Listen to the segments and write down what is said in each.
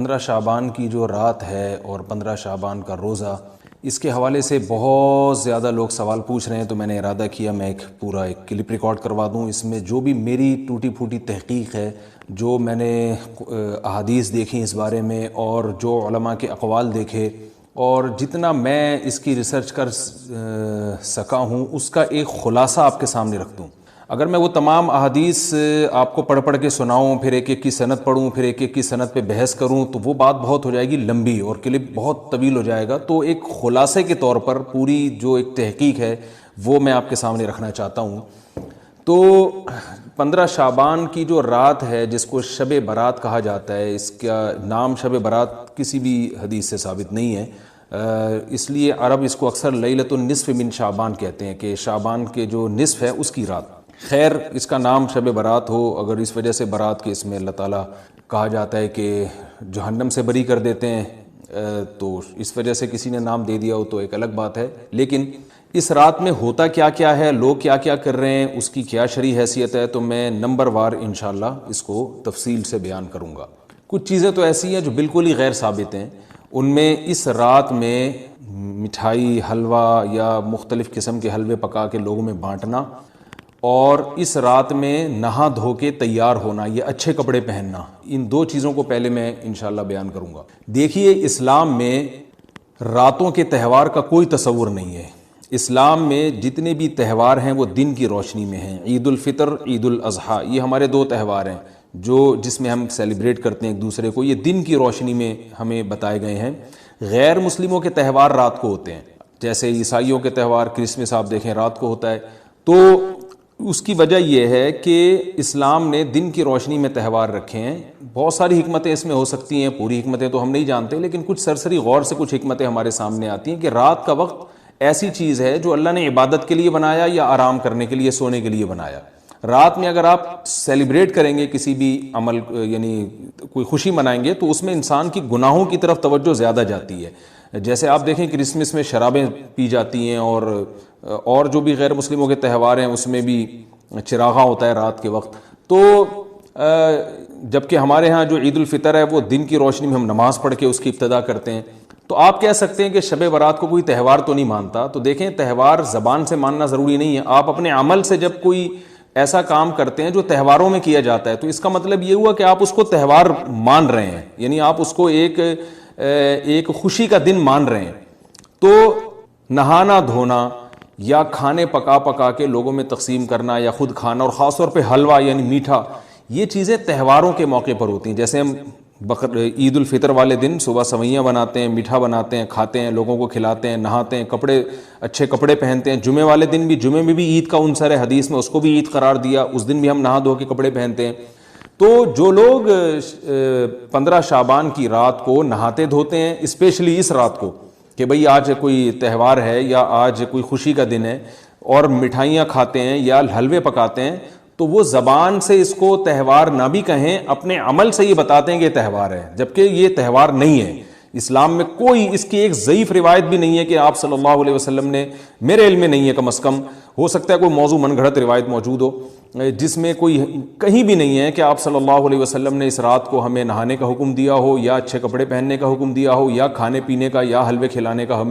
15 شعبان کی جو رات ہے اور 15 شعبان کا روزہ، اس کے حوالے سے بہت زیادہ لوگ سوال پوچھ رہے ہیں، تو میں نے ارادہ کیا میں ایک کلپ ریکارڈ کروا دوں۔ اس میں جو بھی میری ٹوٹی پھوٹی تحقیق ہے، جو میں نے احادیث دیکھی اس بارے میں اور جو علماء کے اقوال دیکھے اور جتنا میں اس کی ریسرچ کر سکا ہوں، اس کا ایک خلاصہ آپ کے سامنے رکھ دوں۔ اگر میں وہ تمام احادیث آپ کو پڑھ کے سناؤں، پھر ایک ایک کی سند پڑھوں، پھر ایک ایک کی سند پہ بحث کروں، تو وہ بات بہت ہو جائے گی لمبی اور کلپ بہت طویل ہو جائے گا۔ تو ایک خلاصے کے طور پر پوری جو ایک تحقیق ہے وہ میں آپ کے سامنے رکھنا چاہتا ہوں۔ تو 15 شعبان کی جو رات ہے، جس کو شب برات کہا جاتا ہے، اس کا نام شب برات کسی بھی حدیث سے ثابت نہیں ہے، اس لیے عرب اس کو اکثر لیلۃ النصف من شعبان کہتے ہیں کہ شعبان کے جو نصف ہے اس کی رات۔ خیر، اس کا نام شب برات ہو، اگر اس وجہ سے برات کے اس میں اللہ تعالیٰ کہا جاتا ہے کہ جہنم سے بری کر دیتے ہیں، تو اس وجہ سے کسی نے نام دے دیا ہو تو ایک الگ بات ہے۔ لیکن اس رات میں ہوتا کیا کیا ہے، لوگ کیا کیا کر رہے ہیں، اس کی کیا شرعی حیثیت ہے، تو میں نمبر وار انشاءاللہ اس کو تفصیل سے بیان کروں گا۔ کچھ چیزیں تو ایسی ہیں جو بالکل ہی غیر ثابت ہیں۔ ان میں اس رات میں مٹھائی، حلوہ یا مختلف قسم کے حلوے پکا کے لوگوں میں بانٹنا، اور اس رات میں نہا دھو کے تیار ہونا یا اچھے کپڑے پہننا، ان دو چیزوں کو پہلے میں انشاءاللہ بیان کروں گا۔ دیکھیے، اسلام میں راتوں کے تہوار کا کوئی تصور نہیں ہے۔ اسلام میں جتنے بھی تہوار ہیں وہ دن کی روشنی میں ہیں۔ عید الفطر، عید الاضحیٰ، یہ ہمارے دو تہوار ہیں جس میں ہم سیلیبریٹ کرتے ہیں ایک دوسرے کو، یہ دن کی روشنی میں ہمیں بتائے گئے ہیں۔ غیر مسلموں کے تہوار رات کو ہوتے ہیں، جیسے عیسائیوں کے تہوار کرسمس آپ دیکھیں رات کو ہوتا ہے۔ تو اس کی وجہ یہ ہے کہ اسلام نے دن کی روشنی میں تہوار رکھے ہیں۔ بہت ساری حکمتیں اس میں ہو سکتی ہیں، پوری حکمتیں تو ہم نہیں جانتے، لیکن کچھ سرسری غور سے کچھ حکمتیں ہمارے سامنے آتی ہیں کہ رات کا وقت ایسی چیز ہے جو اللہ نے عبادت کے لیے بنایا یا آرام کرنے کے لیے، سونے کے لیے بنایا۔ رات میں اگر آپ سیلیبریٹ کریں گے کسی بھی عمل، یعنی کوئی خوشی منائیں گے، تو اس میں انسان کی گناہوں کی طرف توجہ زیادہ جاتی ہے۔ جیسے آپ دیکھیں کرسمس میں شرابیں پی جاتی ہیں، اور جو بھی غیر مسلموں کے تہوار ہیں اس میں بھی چراغاں ہوتا ہے رات کے وقت۔ تو جبکہ ہمارے ہاں جو عید الفطر ہے وہ دن کی روشنی میں ہم نماز پڑھ کے اس کی ابتدا کرتے ہیں۔ تو آپ کہہ سکتے ہیں کہ شب برات کو کوئی تہوار تو نہیں مانتا، تو دیکھیں تہوار زبان سے ماننا ضروری نہیں ہے۔ آپ اپنے عمل سے جب کوئی ایسا کام کرتے ہیں جو تہواروں میں کیا جاتا ہے، تو اس کا مطلب یہ ہوا کہ آپ اس کو تہوار مان رہے ہیں، یعنی آپ اس کو ایک خوشی کا دن مان رہے ہیں۔ تو نہانا دھونا یا کھانے پکا کے لوگوں میں تقسیم کرنا یا خود کھانا، اور خاص طور پہ حلوہ یعنی میٹھا، یہ چیزیں تہواروں کے موقع پر ہوتی ہیں۔ جیسے ہم عید الفطر والے دن صبح سوئیاں بناتے ہیں، میٹھا بناتے ہیں، کھاتے ہیں، لوگوں کو کھلاتے ہیں، نہاتے ہیں، اچھے کپڑے پہنتے ہیں۔ جمعے والے دن بھی، جمعے میں بھی عید کا عنصر ہے، حدیث میں اس کو بھی عید قرار دیا، اس دن بھی ہم نہا دھو کے کپڑے پہنتے ہیں۔ تو جو لوگ 15 شعبان کی رات کو نہاتے دھوتے ہیں، اسپیشلی اس رات کو کہ بھئی آج کوئی تہوار ہے یا آج کوئی خوشی کا دن ہے، اور مٹھائیاں کھاتے ہیں یا حلوے پکاتے ہیں، تو وہ زبان سے اس کو تہوار نہ بھی کہیں، اپنے عمل سے یہ بتاتے ہیں کہ یہ تہوار ہے، جبکہ یہ تہوار نہیں ہے۔ اسلام میں کوئی اس کی ایک ضعیف روایت بھی نہیں ہے کہ آپ صلی اللہ علیہ وسلم نے، میرے علم میں نہیں ہے کم از کم، ہو سکتا ہے کوئی موضوع من گھڑت روایت موجود ہو جس میں کوئی کہیں بھی نہیں ہے کہ آپ صلی اللہ علیہ وسلم نے اس رات کو ہمیں نہانے کا حکم دیا ہو، یا اچھے کپڑے پہننے کا حکم دیا ہو، یا کھانے پینے کا یا حلوے کھلانے کا،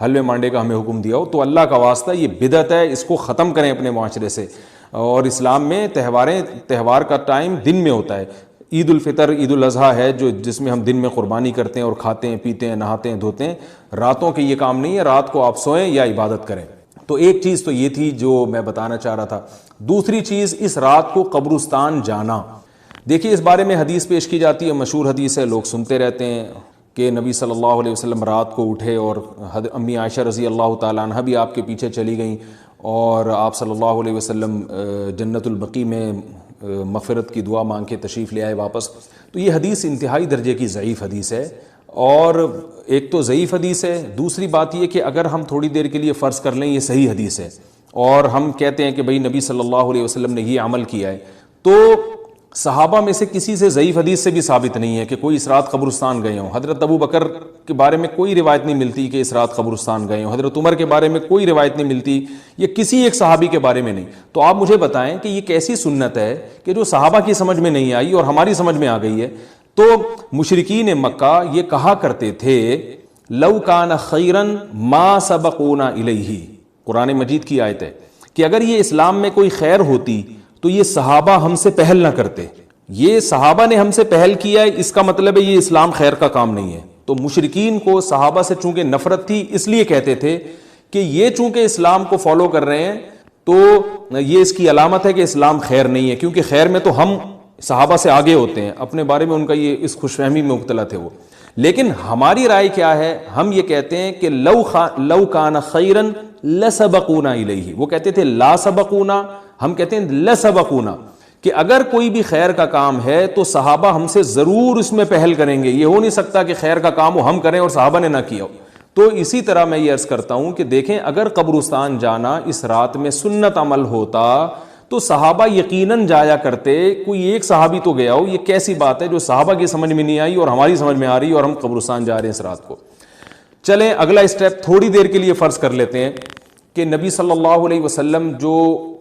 حلوے مانڈے کا ہمیں حکم دیا ہو۔ تو اللہ کا واسطہ یہ بدعت ہے، اس کو ختم کریں اپنے معاشرے سے۔ اور اسلام میں تہوار کا ٹائم دن میں ہوتا ہے۔ عید الفطر، عید الاضحیٰ ہے جس میں ہم دن میں قربانی کرتے ہیں اور کھاتے ہیں، پیتے ہیں، نہاتے ہیں، دھوتے ہیں۔ راتوں کے یہ کام نہیں ہے، رات کو آپ سوئیں یا عبادت کریں۔ تو ایک چیز تو یہ تھی جو میں بتانا چاہ رہا تھا۔ دوسری چیز، اس رات کو قبرستان جانا۔ دیکھیے اس بارے میں حدیث پیش کی جاتی ہے، مشہور حدیث ہے، لوگ سنتے رہتے ہیں کہ نبی صلی اللہ علیہ وسلم رات کو اٹھے اور امی عائشہ رضی اللہ تعالیٰ عنہ بھی آپ کے پیچھے چلی گئیں، اور آپ صلی اللہ علیہ وسلم جنت البقیع میں مغفرت کی دعا مانگ کے تشریف لے آئے واپس۔ تو یہ حدیث انتہائی درجے کی ضعیف حدیث ہے، اور ایک تو ضعیف حدیث ہے، دوسری بات یہ کہ اگر ہم تھوڑی دیر کے لیے فرض کر لیں یہ صحیح حدیث ہے، اور ہم کہتے ہیں کہ بھئی نبی صلی اللہ علیہ وسلم نے یہ عمل کیا ہے، تو صحابہ میں سے کسی سے ضعیف حدیث سے بھی ثابت نہیں ہے کہ کوئی اس رات قبرستان گئے ہوں۔ حضرت ابو بکر کے بارے میں کوئی روایت نہیں ملتی کہ اس رات قبرستان گئے ہوں، حضرت عمر کے بارے میں کوئی روایت نہیں ملتی، یہ کسی ایک صحابی کے بارے میں نہیں۔ تو آپ مجھے بتائیں کہ یہ کیسی سنت ہے کہ جو صحابہ کی سمجھ میں نہیں آئی اور ہماری سمجھ میں آ گئی ہے؟ تو مشرکین مکہ یہ کہا کرتے تھے لو کان خیرن ما سبقونا الیہ، قرآن مجید کی آیت ہے کہ اگر یہ اسلام میں کوئی خیر ہوتی تو یہ صحابہ ہم سے پہل نہ کرتے، یہ صحابہ نے ہم سے پہل کیا ہے، اس کا مطلب ہے یہ اسلام خیر کا کام نہیں ہے۔ تو مشرکین کو صحابہ سے چونکہ نفرت تھی، اس لیے کہتے تھے کہ یہ چونکہ اسلام کو فالو کر رہے ہیں تو یہ اس کی علامت ہے کہ اسلام خیر نہیں ہے، کیونکہ خیر میں تو ہم صحابہ سے آگے ہوتے ہیں، اپنے بارے میں ان کا یہ اس خوش فہمی میں مبتلا تھے وہ۔ لیکن ہماری رائے کیا ہے، ہم یہ کہتے ہیں کہ لو کان خیرن لسبقونا الیہ، وہ کہتے تھے لا سبقونا، ہم کہتے ہیں لسبقونا، کہ اگر کوئی بھی خیر کا کام ہے تو صحابہ ہم سے ضرور اس میں پہل کریں گے، یہ ہو نہیں سکتا کہ خیر کا کام وہ ہم کریں اور صحابہ نے نہ کیا ہو۔ تو اسی طرح میں یہ عرض کرتا ہوں کہ دیکھیں اگر قبرستان جانا اس رات میں سنت عمل ہوتا تو صحابہ یقیناً جایا کرتے، کوئی ایک صحابی تو گیا ہو، یہ کیسی بات ہے جو صحابہ کی سمجھ میں نہیں آئی اور ہماری سمجھ میں آ رہی اور ہم قبرستان جا رہے ہیں اس رات کو۔ چلیں اگلا اسٹیپ تھوڑی دیر کے لیے فرض کر لیتے ہیں کہ نبی صلی اللہ علیہ وسلم جو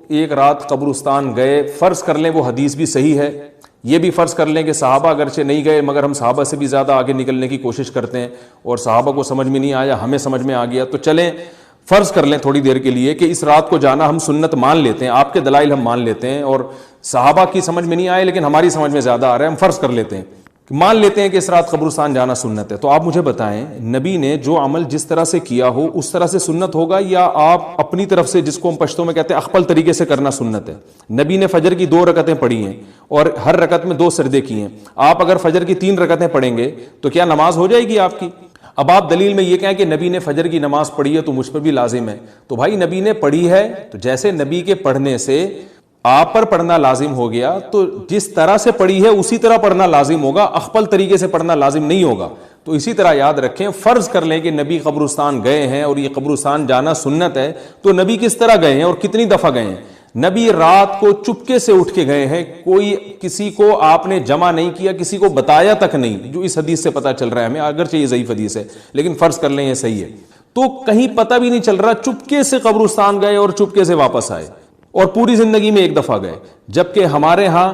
ایک رات قبرستان گئے، فرض کر لیں وہ حدیث بھی صحیح ہے، یہ بھی فرض کر لیں کہ صحابہ اگرچہ نہیں گئے مگر ہم صحابہ سے بھی زیادہ آگے نکلنے کی کوشش کرتے ہیں اور صحابہ کو سمجھ میں نہیں آیا، ہمیں سمجھ میں آ گیا، تو چلیں فرض کر لیں تھوڑی دیر کے لیے کہ اس رات کو جانا ہم سنت مان لیتے ہیں، آپ کے دلائل ہم مان لیتے ہیں اور صحابہ کی سمجھ میں نہیں آئے لیکن ہماری سمجھ میں زیادہ آ رہا ہے، ہم فرض کر لیتے ہیں، مان لیتے ہیں کہ اس رات قبرستان جانا سنت ہے۔ تو آپ مجھے بتائیں نبی نے جو عمل جس طرح سے کیا ہو اس طرح سے سنت ہوگا یا آپ اپنی طرف سے، جس کو ہم پشتوں میں کہتے ہیں اخپل طریقے سے کرنا سنت ہے؟ نبی نے فجر کی 2 رکعتیں پڑھی ہیں اور ہر رکعت میں 2 سجدے کیے ہیں، آپ اگر فجر کی 3 رکعتیں پڑھیں گے تو کیا نماز ہو جائے گی آپ کی؟ اب آپ دلیل میں یہ کہیں کہ نبی نے فجر کی نماز پڑھی ہے تو مجھ پر بھی لازم ہے، تو بھائی نبی نے پڑھی ہے تو جیسے نبی کے پڑھنے سے آپ پر پڑھنا لازم ہو گیا تو جس طرح سے پڑھی ہے اسی طرح پڑھنا لازم ہوگا، اخپل طریقے سے پڑھنا لازم نہیں ہوگا۔ تو اسی طرح یاد رکھیں، فرض کر لیں کہ نبی قبرستان گئے ہیں اور یہ قبرستان جانا سنت ہے، تو نبی کس طرح گئے ہیں اور کتنی دفعہ گئے ہیں؟ نبی رات کو چپکے سے اٹھ کے گئے ہیں، کوئی کسی کو آپ نے جمع نہیں کیا، کسی کو بتایا تک نہیں، جو اس حدیث سے پتہ چل رہا ہے ہمیں، اگرچہ یہ ضعیف حدیث ہے لیکن فرض کر لیں یہ صحیح ہے، تو کہیں پتہ بھی نہیں چل رہا، چپکے سے قبرستان گئے اور چپکے سے واپس آئے اور پوری زندگی میں ایک دفعہ گئے، جبکہ ہمارے ہاں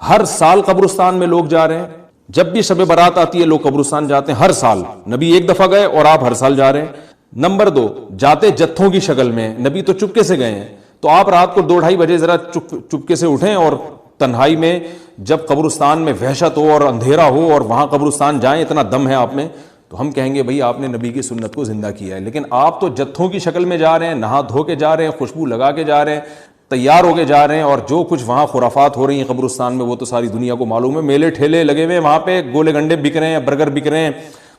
ہر سال قبرستان میں لوگ جا رہے ہیں، جب بھی شب برات آتی ہے لوگ قبرستان جاتے ہیں ہر سال، نبی ایک دفعہ گئے اور آپ ہر سال جا رہے ہیں۔ نمبر 2، جاتے جتھوں کی شکل میں، نبی تو چپکے سے گئے ہیں، تو آپ رات کو 2-2:30 بجے ذرا چپکے سے اٹھیں اور تنہائی میں جب قبرستان میں وحشت ہو اور اندھیرا ہو اور وہاں قبرستان جائیں، اتنا دم ہے آپ میں، تو ہم کہیں گے بھئی آپ نے نبی کی سنت کو زندہ کیا ہے۔ لیکن آپ تو جتھوں کی شکل میں جا رہے ہیں، نہا دھو کے جا رہے ہیں، خوشبو لگا کے جا رہے ہیں، تیار ہو کے جا رہے ہیں، اور جو کچھ وہاں خرافات ہو رہی ہیں قبرستان میں وہ تو ساری دنیا کو معلوم ہے، میلے ٹھیلے لگے ہوئے ہیں وہاں پہ، گولے گنڈے بک رہے ہیں، برگر بک رہے ہیں،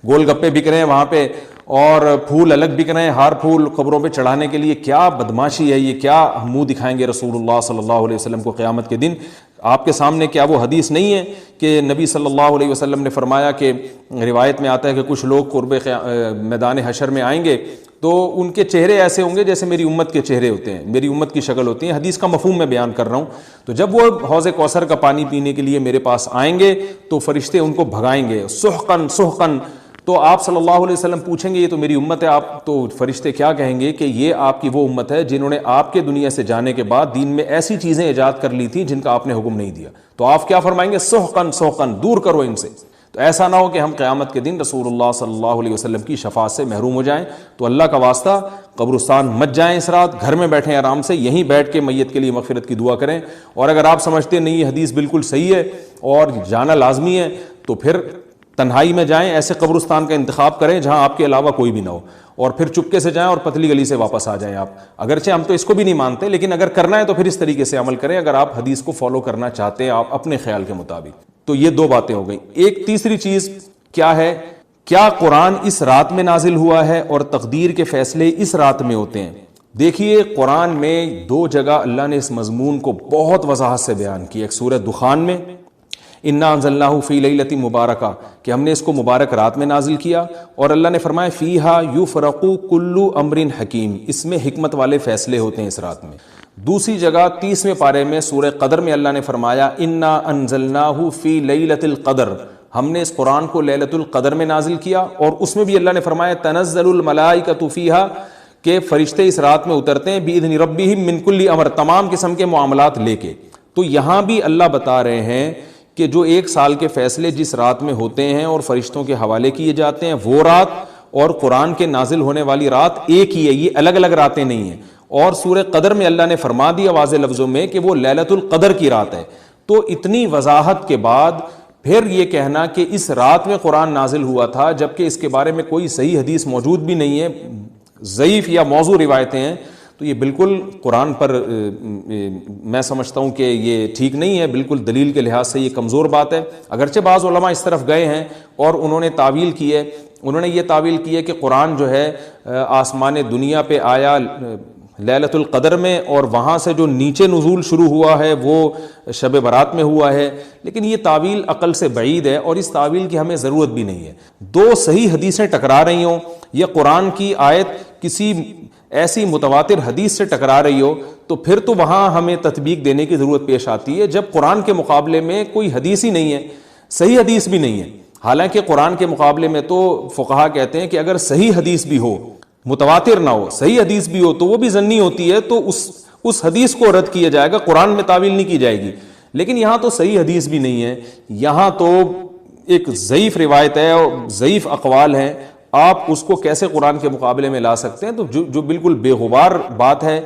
گول گپے بک رہے ہیں وہاں پہ، اور پھول الگ بک رہے ہیں، ہار پھول قبروں پہ چڑھانے کے لیے۔ کیا بدماشی ہے یہ، کیا منہ دکھائیں گے رسول اللہ صلی اللہ علیہ وسلم کو قیامت کے دن؟ آپ کے سامنے کیا وہ حدیث نہیں ہے کہ نبی صلی اللہ علیہ وسلم نے فرمایا کہ روایت میں آتا ہے کہ کچھ لوگ قرب میدان حشر میں آئیں گے تو ان کے چہرے ایسے ہوں گے جیسے میری امت کے چہرے ہوتے ہیں، میری امت کی شکل ہوتی ہے، حدیث کا مفہوم میں بیان کر رہا ہوں۔ تو جب وہ حوض کوثر کا پانی پینے کے لیے میرے پاس آئیں گے تو فرشتے ان کو بھگائیں گے، سحقن سحقن، تو آپ صلی اللہ علیہ وسلم پوچھیں گے یہ تو میری امت ہے، آپ تو فرشتے کیا کہیں گے کہ یہ آپ کی وہ امت ہے جنہوں نے آپ کے دنیا سے جانے کے بعد دین میں ایسی چیزیں ایجاد کر لی تھیں جن کا آپ نے حکم نہیں دیا۔ تو آپ کیا فرمائیں گے؟ سحقن سحقن، دور کرو ان سے۔ تو ایسا نہ ہو کہ ہم قیامت کے دن رسول اللہ صلی اللہ علیہ وسلم کی شفاعت سے محروم ہو جائیں۔ تو اللہ کا واسطہ قبرستان مت جائیں اس رات، گھر میں بیٹھیں آرام سے، یہیں بیٹھ کے میت کے لیے مغفرت کی دعا کریں، اور اگر آپ سمجھتے ہیں نہیں یہ حدیث بالکل صحیح ہے اور جانا لازمی ہے تو پھر تنہائی میں جائیں، ایسے قبرستان کا انتخاب کریں جہاں آپ کے علاوہ کوئی بھی نہ ہو، اور پھر چپکے سے جائیں اور پتلی گلی سے واپس آ جائیں آپ۔ اگرچہ ہم تو اس کو بھی نہیں مانتے لیکن اگر کرنا ہے تو پھر اس طریقے سے عمل کریں، اگر آپ حدیث کو فالو کرنا چاہتے ہیں آپ اپنے خیال کے مطابق۔ تو یہ 2 باتیں ہو گئی۔ ایک تیسری چیز کیا ہے؟ کیا قرآن اس رات میں نازل ہوا ہے اور تقدیر کے فیصلے اس رات میں ہوتے ہیں؟ دیکھیے قرآن میں 2 جگہ اللہ نے اس مضمون کو بہت وضاحت سے بیان کیا، ایک سورہ دخان میں انا انزلناہ فی لیلۃ مبارکہ کہ ہم نے اس کو مبارک رات میں نازل کیا، اور اللہ نے فرمایا فیہا یفرق کل امر حکیم، اس میں حکمت والے فیصلے ہوتے ہیں اس رات میں۔ دوسری جگہ 30ویں پارے میں سورہ قدر میں اللہ نے فرمایا انا انزلناہ فی لیلۃ القدر، ہم نے اس قرآن کو لیلۃ القدر میں نازل کیا، اور اس میں بھی اللہ نے فرمایا تنزل الملائکۃ فیہا کہ فرشتے اس رات میں اترتے ہیں باذن ربہم من کل امر، تمام قسم کے معاملات لے کے۔ تو یہاں بھی اللہ بتا رہے ہیں کہ جو 1 سال کے فیصلے جس رات میں ہوتے ہیں اور فرشتوں کے حوالے کیے جاتے ہیں وہ رات اور قرآن کے نازل ہونے والی رات ایک ہی ہے, یہ الگ الگ راتیں نہیں ہیں. اور سورہ قدر میں اللہ نے فرما دیا واضح لفظوں میں کہ وہ لیلۃ القدر کی رات ہے. تو اتنی وضاحت کے بعد پھر یہ کہنا کہ اس رات میں قرآن نازل ہوا تھا جبکہ اس کے بارے میں کوئی صحیح حدیث موجود بھی نہیں ہے, ضعیف یا موضوع روایتیں ہیں, تو یہ بالکل قرآن پر میں سمجھتا ہوں کہ یہ ٹھیک نہیں ہے, بالکل دلیل کے لحاظ سے یہ کمزور بات ہے. اگرچہ بعض علماء اس طرف گئے ہیں اور انہوں نے تعویل کی ہے, انہوں نے یہ تعویل کی ہے کہ قرآن جو ہے آسمان دنیا پہ آیا لیلۃ القدر میں اور وہاں سے جو نیچے نزول شروع ہوا ہے وہ شب برات میں ہوا ہے, لیکن یہ تعویل عقل سے بعید ہے اور اس تعویل کی ہمیں ضرورت بھی نہیں ہے. 2 صحیح حدیثیں ٹکرا رہی ہوں یا قرآن کی آیت کسی ایسی متواتر حدیث سے ٹکرا رہی ہو تو پھر تو وہاں ہمیں تطبیق دینے کی ضرورت پیش آتی ہے, جب قرآن کے مقابلے میں کوئی حدیث ہی نہیں ہے, صحیح حدیث بھی نہیں ہے. حالانکہ قرآن کے مقابلے میں تو فقہا کہتے ہیں کہ اگر صحیح حدیث بھی ہو, متواتر نہ ہو, صحیح حدیث بھی ہو تو وہ بھی ظنی ہوتی ہے, تو اس حدیث کو رد کیا جائے گا, قرآن میں تعویل نہیں کی جائے گی. لیکن یہاں تو صحیح حدیث بھی نہیں ہے, یہاں تو ایک ضعیف روایت ہے اور ضعیف اقوال ہیں, آپ اس کو کیسے قرآن کے مقابلے میں لا سکتے ہیں؟ تو جو بالکل بے غبار بات ہے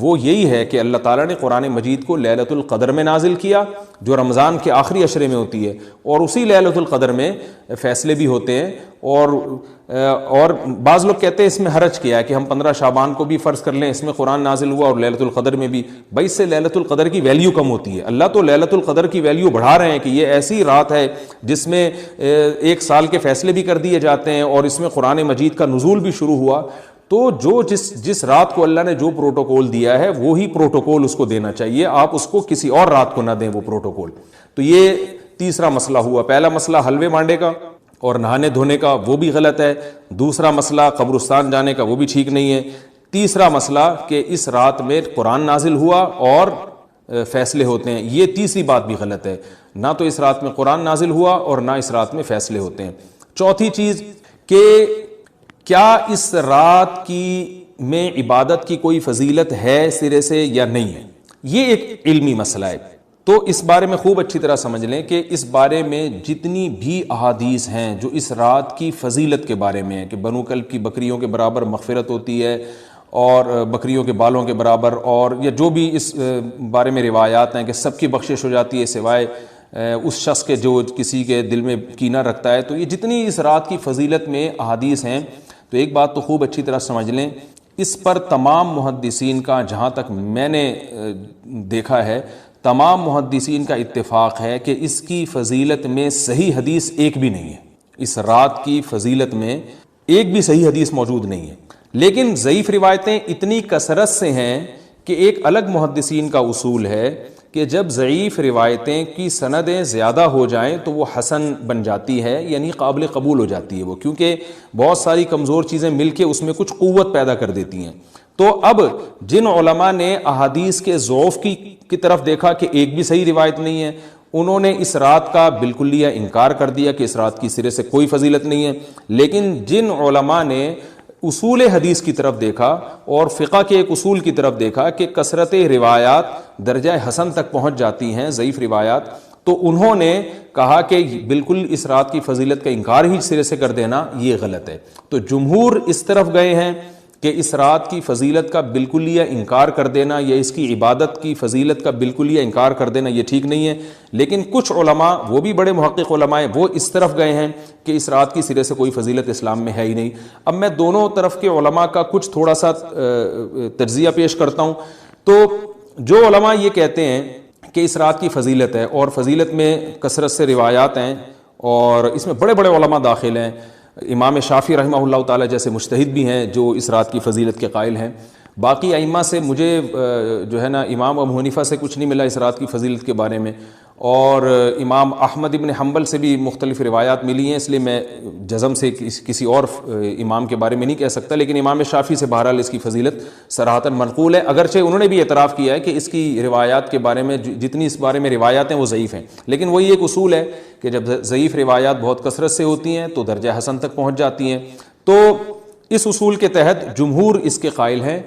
وہ یہی ہے کہ اللہ تعالیٰ نے قرآن مجید کو لیلۃ القدر میں نازل کیا جو رمضان کے آخری عشرے میں ہوتی ہے, اور اسی لیلۃ القدر میں فیصلے بھی ہوتے ہیں. اور بعض لوگ کہتے ہیں اس میں حرج کیا ہے کہ ہم 15 شعبان کو بھی فرض کر لیں, اس میں قرآن نازل ہوا اور لیلۃ القدر میں بھی. بھائی اس سے لیلۃ القدر کی ویلیو کم ہوتی ہے. اللہ تو لیلۃ القدر کی ویلیو بڑھا رہے ہیں کہ یہ ایسی رات ہے جس میں 1 سال کے فیصلے بھی کر دیے جاتے ہیں اور اس میں قرآن مجید کا نزول بھی شروع ہوا. تو جس رات کو اللہ نے جو پروٹوکول دیا ہے وہی پروٹوکول اس کو دینا چاہیے, آپ اس کو کسی اور رات کو نہ دیں وہ پروٹوکول. تو یہ تیسرا مسئلہ ہوا. پہلا مسئلہ حلوے مانڈے کا اور نہانے دھونے کا, وہ بھی غلط ہے. دوسرا مسئلہ قبرستان جانے کا, وہ بھی ٹھیک نہیں ہے. تیسرا مسئلہ کہ اس رات میں قرآن نازل ہوا اور فیصلے ہوتے ہیں, یہ تیسری بات بھی غلط ہے. نہ تو اس رات میں قرآن نازل ہوا اور نہ اس رات میں فیصلے ہوتے ہیں. چوتھی چیز کہ کیا اس رات کی میں عبادت کی کوئی فضیلت ہے سرے سے یا نہیں ہے, یہ ایک علمی مسئلہ ہے. تو اس بارے میں خوب اچھی طرح سمجھ لیں کہ اس بارے میں جتنی بھی احادیث ہیں جو اس رات کی فضیلت کے بارے میں ہیں کہ بنو کلب کی بکریوں کے برابر مغفرت ہوتی ہے اور بکریوں کے بالوں کے برابر, اور یا جو بھی اس بارے میں روایات ہیں کہ سب کی بخشش ہو جاتی ہے سوائے اس شخص کے جو کسی کے دل میں کینہ رکھتا ہے, تو یہ جتنی اس رات کی فضیلت میں احادیث ہیں, تو ایک بات تو خوب اچھی طرح سمجھ لیں, اس پر تمام محدثین کا, جہاں تک میں نے دیکھا ہے, تمام محدثین کا اتفاق ہے کہ اس کی فضیلت میں صحیح حدیث ایک بھی نہیں ہے. اس رات کی فضیلت میں ایک بھی صحیح حدیث موجود نہیں ہے. لیکن ضعیف روایتیں اتنی کثرت سے ہیں کہ ایک الگ محدثین کا اصول ہے کہ جب ضعیف روایتیں کی سندیں زیادہ ہو جائیں تو وہ حسن بن جاتی ہے, یعنی قابل قبول ہو جاتی ہے وہ, کیونکہ بہت ساری کمزور چیزیں مل کے اس میں کچھ قوت پیدا کر دیتی ہیں. تو اب جن علماء نے احادیث کے ضعف کی طرف دیکھا کہ ایک بھی صحیح روایت نہیں ہے, انہوں نے اس رات کا بالکلیہ انکار کر دیا کہ اس رات کی سرے سے کوئی فضیلت نہیں ہے. لیکن جن علماء نے اصول حدیث کی طرف دیکھا اور فقہ کے ایک اصول کی طرف دیکھا کہ کثرت روایات درجہ حسن تک پہنچ جاتی ہیں, ضعیف روایات, تو انہوں نے کہا کہ بالکل اس رات کی فضیلت کا انکار ہی سرے سے کر دینا یہ غلط ہے. تو جمہور اس طرف گئے ہیں کہ اس رات کی فضیلت کا بالکلیہ انکار کر دینا یا اس کی عبادت کی فضیلت کا بالکلیہ انکار کر دینا یہ ٹھیک نہیں ہے. لیکن کچھ علماء, وہ بھی بڑے محقق علماء ہیں, وہ اس طرف گئے ہیں کہ اس رات کی سرے سے کوئی فضیلت اسلام میں ہے ہی نہیں. اب میں دونوں طرف کے علماء کا کچھ تھوڑا سا تجزیہ پیش کرتا ہوں. تو جو علماء یہ کہتے ہیں کہ اس رات کی فضیلت ہے اور فضیلت میں کثرت سے روایات ہیں اور اس میں بڑے بڑے علماء داخل ہیں, امام شافعی رحمہ اللہ تعالی جیسے مجتہد بھی ہیں جو اس رات کی فضیلت کے قائل ہیں. باقی ائمہ سے مجھے جو ہے نا امام ابو حنیفہ سے کچھ نہیں ملا اس رات کی فضیلت کے بارے میں, اور امام احمد ابن حنبل سے بھی مختلف روایات ملی ہیں, اس لیے میں جزم سے کسی اور امام کے بارے میں نہیں کہہ سکتا. لیکن امام شافعی سے بہرحال اس کی فضیلت صراحتاً منقول ہے, اگرچہ انہوں نے بھی اعتراف کیا ہے کہ اس کی روایات کے بارے میں جتنی اس بارے میں روایات ہیں وہ ضعیف ہیں. لیکن وہی ایک اصول ہے کہ جب ضعیف روایات بہت کثرت سے ہوتی ہیں تو درجہ حسن تک پہنچ جاتی ہیں. تو اس اصول کے تحت جمہور اس کے قائل ہیں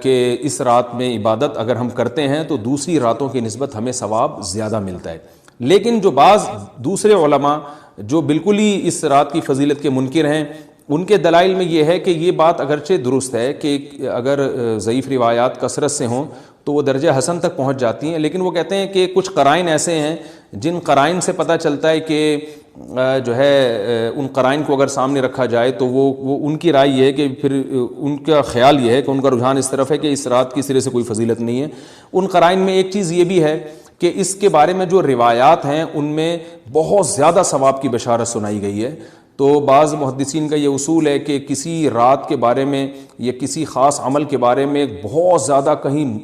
کہ اس رات میں عبادت اگر ہم کرتے ہیں تو دوسری راتوں کی نسبت ہمیں ثواب زیادہ ملتا ہے. لیکن جو بعض دوسرے علماء جو بالکل ہی اس رات کی فضیلت کے منکر ہیں، ان کے دلائل میں یہ ہے کہ یہ بات اگرچہ درست ہے کہ اگر ضعیف روایات کثرت سے ہوں تو وہ درجہ حسن تک پہنچ جاتی ہیں، لیکن وہ کہتے ہیں کہ کچھ قرائن ایسے ہیں جن قرائن سے پتہ چلتا ہے کہ جو ہے ان قرائن کو اگر سامنے رکھا جائے تو وہ ان کی رائے یہ ہے کہ پھر ان کا خیال یہ ہے کہ ان کا رجحان اس طرف ہے کہ اس رات کی سرے سے کوئی فضیلت نہیں ہے۔ ان قرائن میں ایک چیز یہ بھی ہے کہ اس کے بارے میں جو روایات ہیں ان میں بہت زیادہ ثواب کی بشارت سنائی گئی ہے۔ تو بعض محدثین کا یہ اصول ہے کہ کسی رات کے بارے میں یا کسی خاص عمل کے بارے میں بہت زیادہ کہیں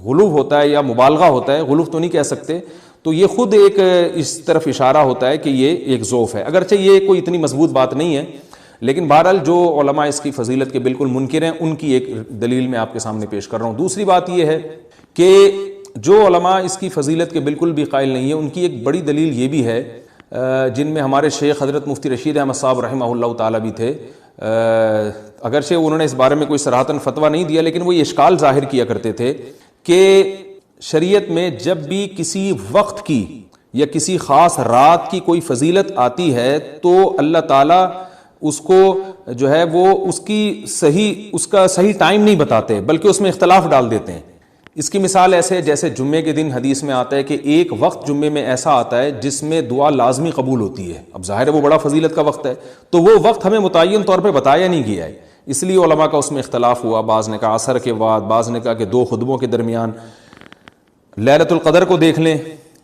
غلو ہوتا ہے یا مبالغہ ہوتا ہے، غلو تو نہیں کہہ سکتے، تو یہ خود ایک اس طرف اشارہ ہوتا ہے کہ یہ ایک ضعف ہے، اگرچہ یہ کوئی اتنی مضبوط بات نہیں ہے، لیکن بہرحال جو علماء اس کی فضیلت کے بالکل منکر ہیں ان کی ایک دلیل میں آپ کے سامنے پیش کر رہا ہوں۔ دوسری بات یہ ہے کہ جو علماء اس کی فضیلت کے بالکل بھی قائل نہیں ہیں ان کی ایک بڑی دلیل یہ بھی ہے، جن میں ہمارے شیخ حضرت مفتی رشید احمد صاحب رحمہ اللہ تعالیٰ بھی تھے، اگرچہ انہوں نے اس بارے میں کوئی صراحتاً فتویٰ نہیں دیا، لیکن وہ یہ اشکال ظاہر کیا کرتے تھے کہ شریعت میں جب بھی کسی وقت کی یا کسی خاص رات کی کوئی فضیلت آتی ہے تو اللہ تعالیٰ اس کو جو ہے وہ اس کا صحیح ٹائم نہیں بتاتے بلکہ اس میں اختلاف ڈال دیتے ہیں۔ اس کی مثال ایسے جیسے جمعے کے دن حدیث میں آتا ہے کہ ایک وقت جمعے میں ایسا آتا ہے جس میں دعا لازمی قبول ہوتی ہے، اب ظاہر ہے وہ بڑا فضیلت کا وقت ہے، تو وہ وقت ہمیں متعین طور پہ بتایا نہیں گیا ہے، اس لیے علماء کا اس میں اختلاف ہوا، بعض نے کہا عصر کے بعد، بعض نے کہا کہ 2 خطبوں کے درمیان۔ لیلۃ القدر کو دیکھ لیں،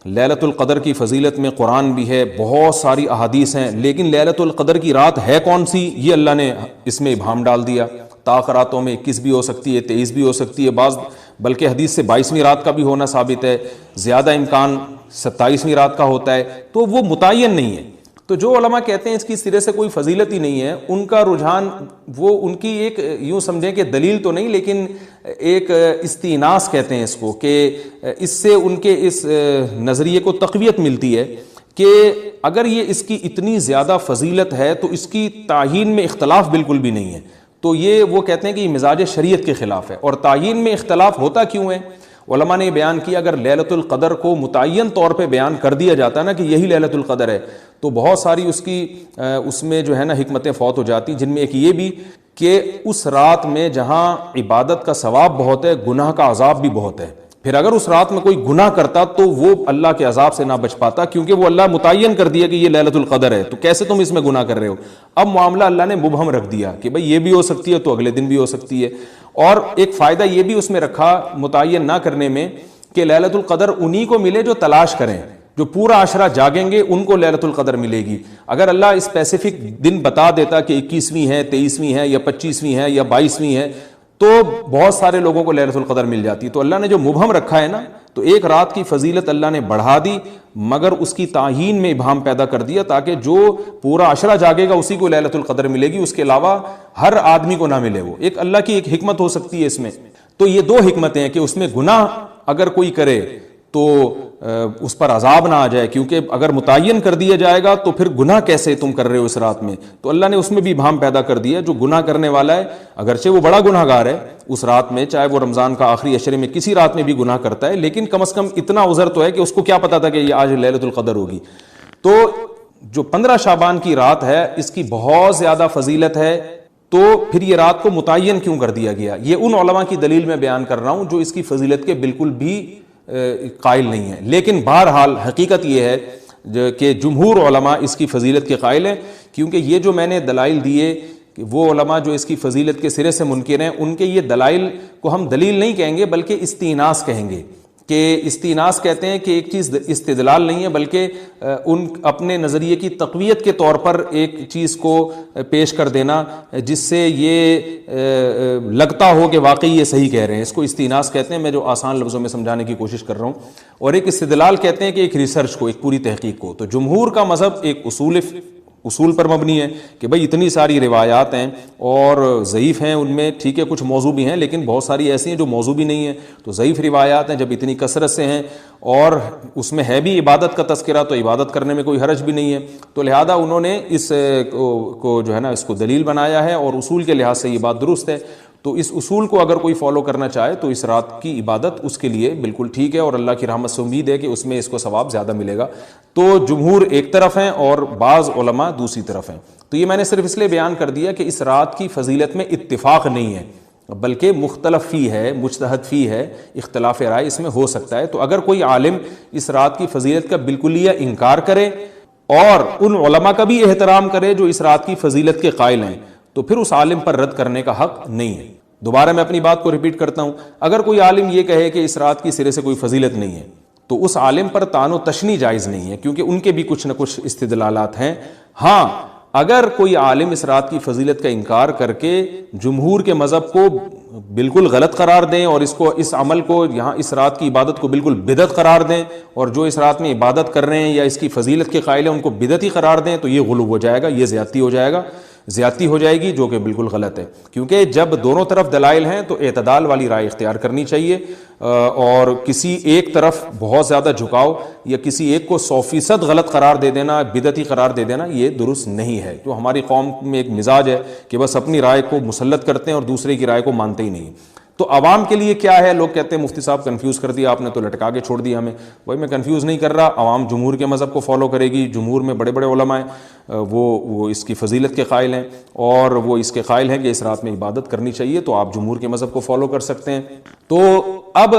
لیلۃ القدر کی فضیلت میں قرآن بھی ہے، بہت ساری احادیث ہیں، لیکن لیلۃ القدر کی رات ہے کون سی یہ اللہ نے اس میں ابہام ڈال دیا۔ طاق راتوں میں 21 بھی ہو سکتی ہے، 23 بھی ہو سکتی ہے، بعض بلکہ حدیث سے 22ویں رات کا بھی ہونا ثابت ہے، زیادہ امکان 27ویں رات کا ہوتا ہے، تو وہ متعین نہیں ہے۔ تو جو علماء کہتے ہیں اس کی سرے سے کوئی فضیلت ہی نہیں ہے، ان کا رجحان وہ ان کی ایک یوں سمجھیں کہ دلیل تو نہیں لیکن ایک استئناس کہتے ہیں اس کو، کہ اس سے ان کے اس نظریے کو تقویت ملتی ہے کہ اگر یہ اس کی اتنی زیادہ فضیلت ہے تو اس کی تعیین میں اختلاف بالکل بھی نہیں ہے، تو یہ وہ کہتے ہیں کہ یہ مزاج شریعت کے خلاف ہے۔ اور تعیین میں اختلاف ہوتا کیوں ہے؟ علماء نے یہ بیان کیا اگر لیلۃ القدر کو متعین طور پہ بیان کر دیا جاتا نا کہ یہی لیلۃ القدر ہے تو بہت ساری اس میں جو ہے نا حکمتیں فوت ہو جاتی، جن میں ایک یہ بھی کہ اس رات میں جہاں عبادت کا ثواب بہت ہے گناہ کا عذاب بھی بہت ہے، پھر اگر اس رات میں کوئی گناہ کرتا تو وہ اللہ کے عذاب سے نہ بچ پاتا، کیونکہ وہ اللہ متعین کر دیا کہ یہ لیلۃ القدر ہے، تو کیسے تم اس میں گناہ کر رہے ہو؟ اب معاملہ اللہ نے مبہم رکھ دیا کہ بھئی یہ بھی ہو سکتی ہے تو اگلے دن بھی ہو سکتی ہے۔ اور ایک فائدہ یہ بھی اس میں رکھا متعین نہ کرنے میں کہ لیلۃ القدر انہی کو ملے جو تلاش کریں، جو پورا عشرہ جاگیں گے ان کو لیلۃ القدر ملے گی۔ اگر اللہ اسپیسیفک دن بتا دیتا کہ 21ویں ہے، 23ویں ہے یا 25ویں ہے یا 22ویں ہے تو بہت سارے لوگوں کو لیلۃ القدر مل جاتی، تو اللہ نے جو مبہم رکھا ہے نا تو ایک رات کی فضیلت اللہ نے بڑھا دی مگر اس کی تعیین میں ابہام پیدا کر دیا تاکہ جو پورا عشرہ جاگے گا اسی کو لیلۃ القدر ملے گی، اس کے علاوہ ہر آدمی کو نہ ملے۔ وہ ایک اللہ کی ایک حکمت ہو سکتی ہے اس میں۔ تو یہ 2 حکمتیں ہیں کہ اس میں گناہ اگر کوئی کرے تو اس پر عذاب نہ آ جائے، کیونکہ اگر متعین کر دیا جائے گا تو پھر گناہ کیسے تم کر رہے ہو اس رات میں، تو اللہ نے اس میں بھی ابہام پیدا کر دیا۔ جو گناہ کرنے والا ہے اگرچہ وہ بڑا گناہ گار ہے اس رات میں، چاہے وہ رمضان کا آخری عشرے میں کسی رات میں بھی گناہ کرتا ہے، لیکن کم از کم اتنا عذر تو ہے کہ اس کو کیا پتا تھا کہ یہ آج لیلۃ القدر ہوگی۔ تو جو 15 شعبان کی رات ہے اس کی بہت زیادہ فضیلت ہے، تو پھر یہ رات کو متعین کیوں کر دیا گیا؟ یہ ان علماء کی دلیل میں بیان کر رہا ہوں جو اس کی فضیلت کے بالکل بھی قائل نہیں ہے، لیکن بہرحال حقیقت یہ ہے کہ جمہور علماء اس کی فضیلت کے قائل ہیں، کیونکہ یہ جو میں نے دلائل دیے کہ وہ علماء جو اس کی فضیلت کے سرے سے منکر ہیں ان کے یہ دلائل کو ہم دلیل نہیں کہیں گے بلکہ استئناس کہیں گے، کہ استئناس کہتے ہیں کہ ایک چیز استدلال نہیں ہے بلکہ ان اپنے نظریے کی تقویت کے طور پر ایک چیز کو پیش کر دینا جس سے یہ لگتا ہو کہ واقعی یہ صحیح کہہ رہے ہیں، اس کو استئناس کہتے ہیں۔ میں جو آسان لفظوں میں سمجھانے کی کوشش کر رہا ہوں، اور ایک استدلال کہتے ہیں کہ ایک ریسرچ کو، ایک پوری تحقیق کو۔ تو جمہور کا مذہب ایک اصول پر مبنی ہے کہ بھئی اتنی ساری روایات ہیں اور ضعیف ہیں، ان میں ٹھیک ہے کچھ موضوع بھی ہیں لیکن بہت ساری ایسی ہیں جو موضوع بھی نہیں ہیں، تو ضعیف روایات ہیں جب اتنی کثرت سے ہیں اور اس میں ہے بھی عبادت کا تذکرہ تو عبادت کرنے میں کوئی حرج بھی نہیں ہے، تو لہذا انہوں نے اس کو جو ہے نا اس کو دلیل بنایا ہے اور اصول کے لحاظ سے یہ بات درست ہے۔ تو اس اصول کو اگر کوئی فالو کرنا چاہے تو اس رات کی عبادت اس کے لیے بالکل ٹھیک ہے، اور اللہ کی رحمت سے امید ہے کہ اس میں اس کو ثواب زیادہ ملے گا۔ تو جمہور ایک طرف ہیں اور بعض علماء دوسری طرف ہیں۔ تو یہ میں نے صرف اس لیے بیان کر دیا کہ اس رات کی فضیلت میں اتفاق نہیں ہے، بلکہ مختلف فی ہے، مجتہد فی ہے، اختلاف رائے اس میں ہو سکتا ہے۔ تو اگر کوئی عالم اس رات کی فضیلت کا بالکلیہ انکار کرے اور ان علماء کا بھی احترام کرے جو اس رات کی فضیلت کے قائل ہیں، تو پھر اس عالم پر رد کرنے کا حق نہیں ہے۔ دوبارہ میں اپنی بات کو ریپیٹ کرتا ہوں، اگر کوئی عالم یہ کہے کہ اس رات کی سرے سے کوئی فضیلت نہیں ہے تو اس عالم پر طعن و تشنیع جائز نہیں ہے، کیونکہ ان کے بھی کچھ نہ کچھ استدلالات ہیں۔ ہاں، اگر کوئی عالم اس رات کی فضیلت کا انکار کر کے جمہور کے مذہب کو بالکل غلط قرار دیں اور اس عمل کو یہاں اس رات کی عبادت کو بالکل بدعت قرار دیں، اور جو اس رات میں عبادت کر رہے ہیں یا اس کی فضیلت کے قائل ہیں ان کو بدعتی قرار دیں، تو یہ غلو ہو جائے گا، یہ زیادتی ہو جائے گی، جو کہ بالکل غلط ہے۔ کیونکہ جب دونوں طرف دلائل ہیں تو اعتدال والی رائے اختیار کرنی چاہیے، اور کسی ایک طرف بہت زیادہ جھکاؤ یا کسی ایک کو 100% غلط قرار دے دینا، بدعتی قرار دے دینا، یہ درست نہیں ہے۔ جو ہماری قوم میں ایک مزاج ہے کہ بس اپنی رائے کو مسلط کرتے ہیں اور دوسرے کی رائے کو مانتے ہی نہیں۔ تو عوام کے لیے کیا ہے؟ لوگ کہتے ہیں مفتی صاحب کنفیوز کر دیا آپ نے، تو لٹکا کے چھوڑ دیا ہمیں۔ بھائی میں کنفیوز نہیں کر رہا، عوام جمہور کے مذہب کو فالو کرے گی، جمہور میں بڑے بڑے علماء ہیں، وہ اس کی فضیلت کے قائل ہیں اور وہ اس کے قائل ہیں کہ اس رات میں عبادت کرنی چاہیے، تو آپ جمہور کے مذہب کو فالو کر سکتے ہیں۔ تو اب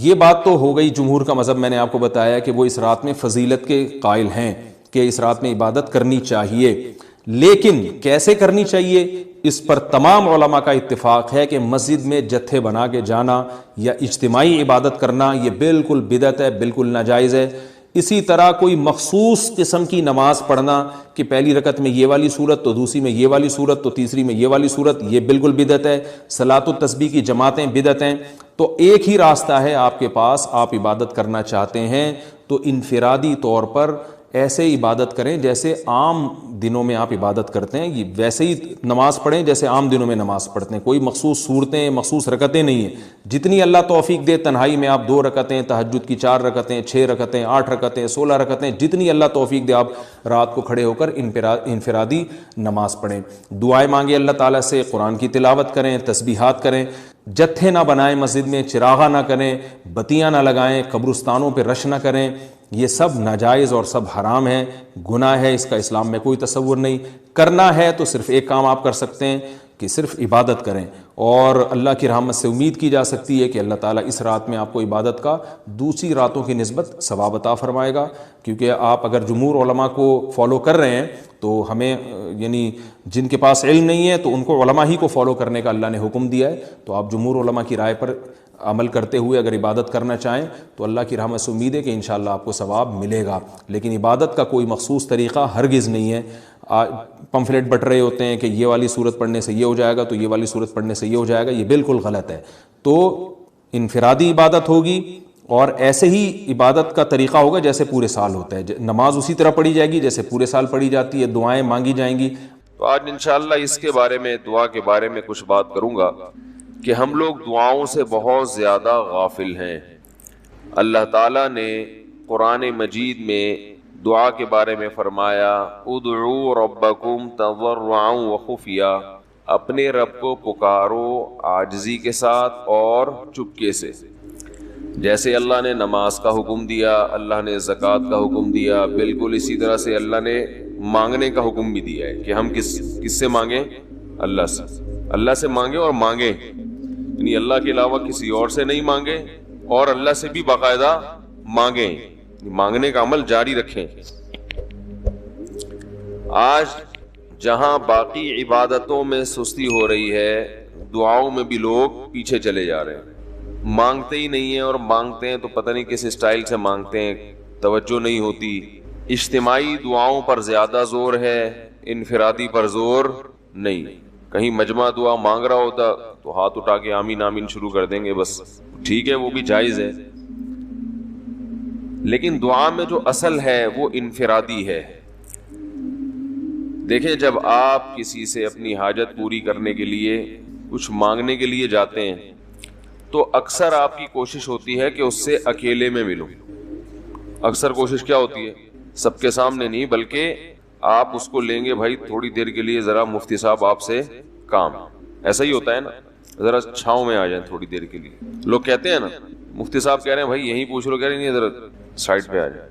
یہ بات تو ہو گئی، جمہور کا مذہب میں نے آپ کو بتایا کہ وہ اس رات میں فضیلت کے قائل ہیں کہ اس رات میں عبادت کرنی چاہیے، لیکن کیسے کرنی چاہیے اس پر تمام علماء کا اتفاق ہے کہ مسجد میں جتھے بنا کے جانا یا اجتماعی عبادت کرنا یہ بالکل بدعت ہے، بالکل ناجائز ہے۔ اسی طرح کوئی مخصوص قسم کی نماز پڑھنا کہ پہلی رکعت میں یہ والی صورت، تو دوسری میں یہ والی صورت، تو تیسری میں یہ والی صورت، یہ بالکل بدعت ہے۔ صلاۃ التسبیح کی جماعتیں بدعت ہیں۔ تو ایک ہی راستہ ہے آپ کے پاس، آپ عبادت کرنا چاہتے ہیں تو انفرادی طور پر ایسے عبادت کریں جیسے عام دنوں میں آپ عبادت کرتے ہیں، یہ ویسے ہی نماز پڑھیں جیسے عام دنوں میں نماز پڑھتے ہیں۔ کوئی مخصوص صورتیں، مخصوص رکعتیں نہیں ہیں، جتنی اللہ توفیق دے تنہائی میں آپ 2 رکعتیں، تہجد کی 4 رکعتیں، 6 رکعتیں، 8 رکعتیں، 16 رکعتیں، جتنی اللہ توفیق دے آپ رات کو کھڑے ہو کر انفرادی نماز پڑھیں، دعائیں مانگیں اللہ تعالیٰ سے، قرآن کی تلاوت کریں، تسبیحات کریں، جتھے نہ بنائیں مسجد میں، چراغاں نہ کریں، بتیاں نہ لگائیں، قبرستانوں پہ رش نہ کریں، یہ سب ناجائز اور سب حرام ہے، گناہ ہے، اس کا اسلام میں کوئی تصور نہیں۔ کرنا ہے تو صرف ایک کام آپ کر سکتے ہیں کہ صرف عبادت کریں، اور اللہ کی رحمت سے امید کی جا سکتی ہے کہ اللہ تعالیٰ اس رات میں آپ کو عبادت کا دوسری راتوں کی نسبت ثواب عطا فرمائے گا۔ کیونکہ آپ اگر جمہور علماء کو فالو کر رہے ہیں تو ہمیں یعنی جن کے پاس علم نہیں ہے تو ان کو علماء ہی کو فالو کرنے کا اللہ نے حکم دیا ہے، تو آپ جمہور علماء کی رائے پر عمل کرتے ہوئے اگر عبادت کرنا چاہیں تو اللہ کی رحمت سے امید ہے کہ انشاءاللہ آپ کو ثواب ملے گا۔ لیکن عبادت کا کوئی مخصوص طریقہ ہرگز نہیں ہے۔ پمفلیٹ بٹ رہے ہوتے ہیں کہ یہ والی صورت پڑھنے سے یہ ہو جائے گا، تو یہ والی صورت پڑھنے سے یہ ہو جائے گا، یہ بالکل غلط ہے۔ تو انفرادی عبادت ہوگی اور ایسے ہی عبادت کا طریقہ ہوگا جیسے پورے سال ہوتا ہے، نماز اسی طرح پڑھی جائے گی جیسے پورے سال پڑھی جاتی ہے، دعائیں مانگی جائیں گی۔ تو آج انشاءاللہ اس کے بارے میں، دعا کے بارے میں کچھ بات کروں گا کہ ہم لوگ دعاؤں سے بہت زیادہ غافل ہیں۔ اللہ تعالیٰ نے قرآن مجید میں دعا کے بارے میں فرمایا ادعوا ربکم تضرعا وخفیا، اپنے رب کو پکارو عاجزی کے ساتھ اور چپکے سے۔ جیسے اللہ نے نماز کا حکم دیا، اللہ نے زکوٰۃ کا حکم دیا، بالکل اسی طرح سے اللہ نے مانگنے کا حکم بھی دیا ہے کہ ہم کس سے مانگیں؟ اللہ سے مانگیں، اور مانگیں یعنی اللہ کے علاوہ کسی اور سے نہیں مانگیں، اور اللہ سے بھی باقاعدہ مانگیں، مانگنے کا عمل جاری رکھیں۔ آج جہاں باقی عبادتوں میں سستی ہو رہی ہے، دعاؤں میں بھی لوگ پیچھے چلے جا رہے ہیں، مانگتے ہی نہیں ہیں، اور مانگتے ہیں تو پتہ نہیں کس اسٹائل سے مانگتے ہیں، توجہ نہیں ہوتی۔ اجتماعی دعاؤں پر زیادہ زور ہے، انفرادی پر زور نہیں۔ کہیں مجمع دعا مانگ رہا ہوتا تو ہاتھ اٹھا کے آمین آمین شروع کر دیں گے، بس ٹھیک ہے، وہ بھی جائز ہے، لیکن دعا میں جو اصل ہے وہ انفرادی ہے۔ دیکھیں، جب آپ کسی سے اپنی حاجت پوری کرنے کے لیے، کچھ مانگنے کے لیے جاتے ہیں تو اکثر آپ کی کوشش ہوتی ہے کہ اس سے اکیلے میں ملو۔ اکثر کوشش کیا ہوتی ہے؟ سب کے سامنے نہیں، بلکہ آپ اس کو لیں گے، بھائی تھوڑی دیر کے لیے ذرا مفتی صاحب آپ سے کام، ایسا ہی ہوتا ہے نا۔ ذرا چھاؤں میں آ جائیں تھوڑی دیر کے لیے. لوگ کہتے ہیں نا مفتی صاحب کہہ رہے ہیں بھائی یہیں پوچھ لو, کہہ رہے نہیں ذرا سائڈ پہ آ جائیں.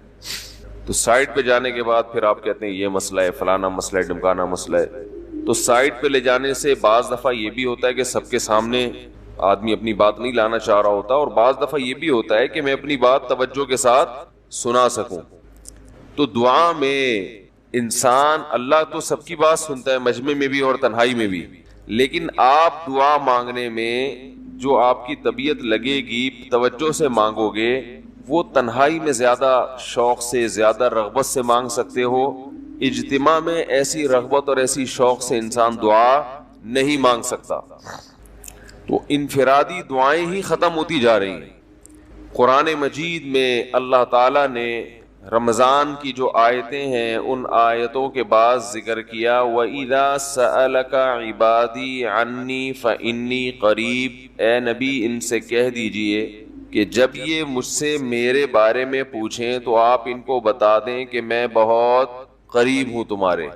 تو سائڈ پہ جانے کے بعد پھر آپ کہتے ہیں یہ مسئلہ ہے, فلانا مسئلہ ہے, ڈمکانا مسئلہ ہے. تو سائڈ پہ لے جانے سے بعض دفعہ یہ بھی ہوتا ہے کہ سب کے سامنے آدمی اپنی بات نہیں لانا چاہ رہا ہوتا, اور بعض دفعہ یہ بھی ہوتا ہے کہ میں اپنی بات توجہ کے ساتھ سنا سکوں. تو دعا میں انسان, اللہ تو سب کی بات سنتا ہے مجمع میں بھی اور تنہائی میں بھی, لیکن آپ دعا مانگنے میں جو آپ کی طبیعت لگے گی, توجہ سے مانگو گے, وہ تنہائی میں زیادہ شوق سے, زیادہ رغبت سے مانگ سکتے ہو. اجتماع میں ایسی رغبت اور ایسی شوق سے انسان دعا نہیں مانگ سکتا. تو انفرادی دعائیں ہی ختم ہوتی جا رہی ہیں. قرآن مجید میں اللہ تعالیٰ نے رمضان کی جو آیتیں ہیں ان آیتوں کے بعد ذکر کیا, وَإِذَا سَأَلَكَ عِبَادِي عَنِّي فَإِنِّي قَرِيب. اے نبی ان سے کہہ دیجئے کہ جب یہ مجھ سے میرے بارے میں پوچھیں تو آپ ان کو بتا دیں کہ میں بہت قریب ہوں تمہارے.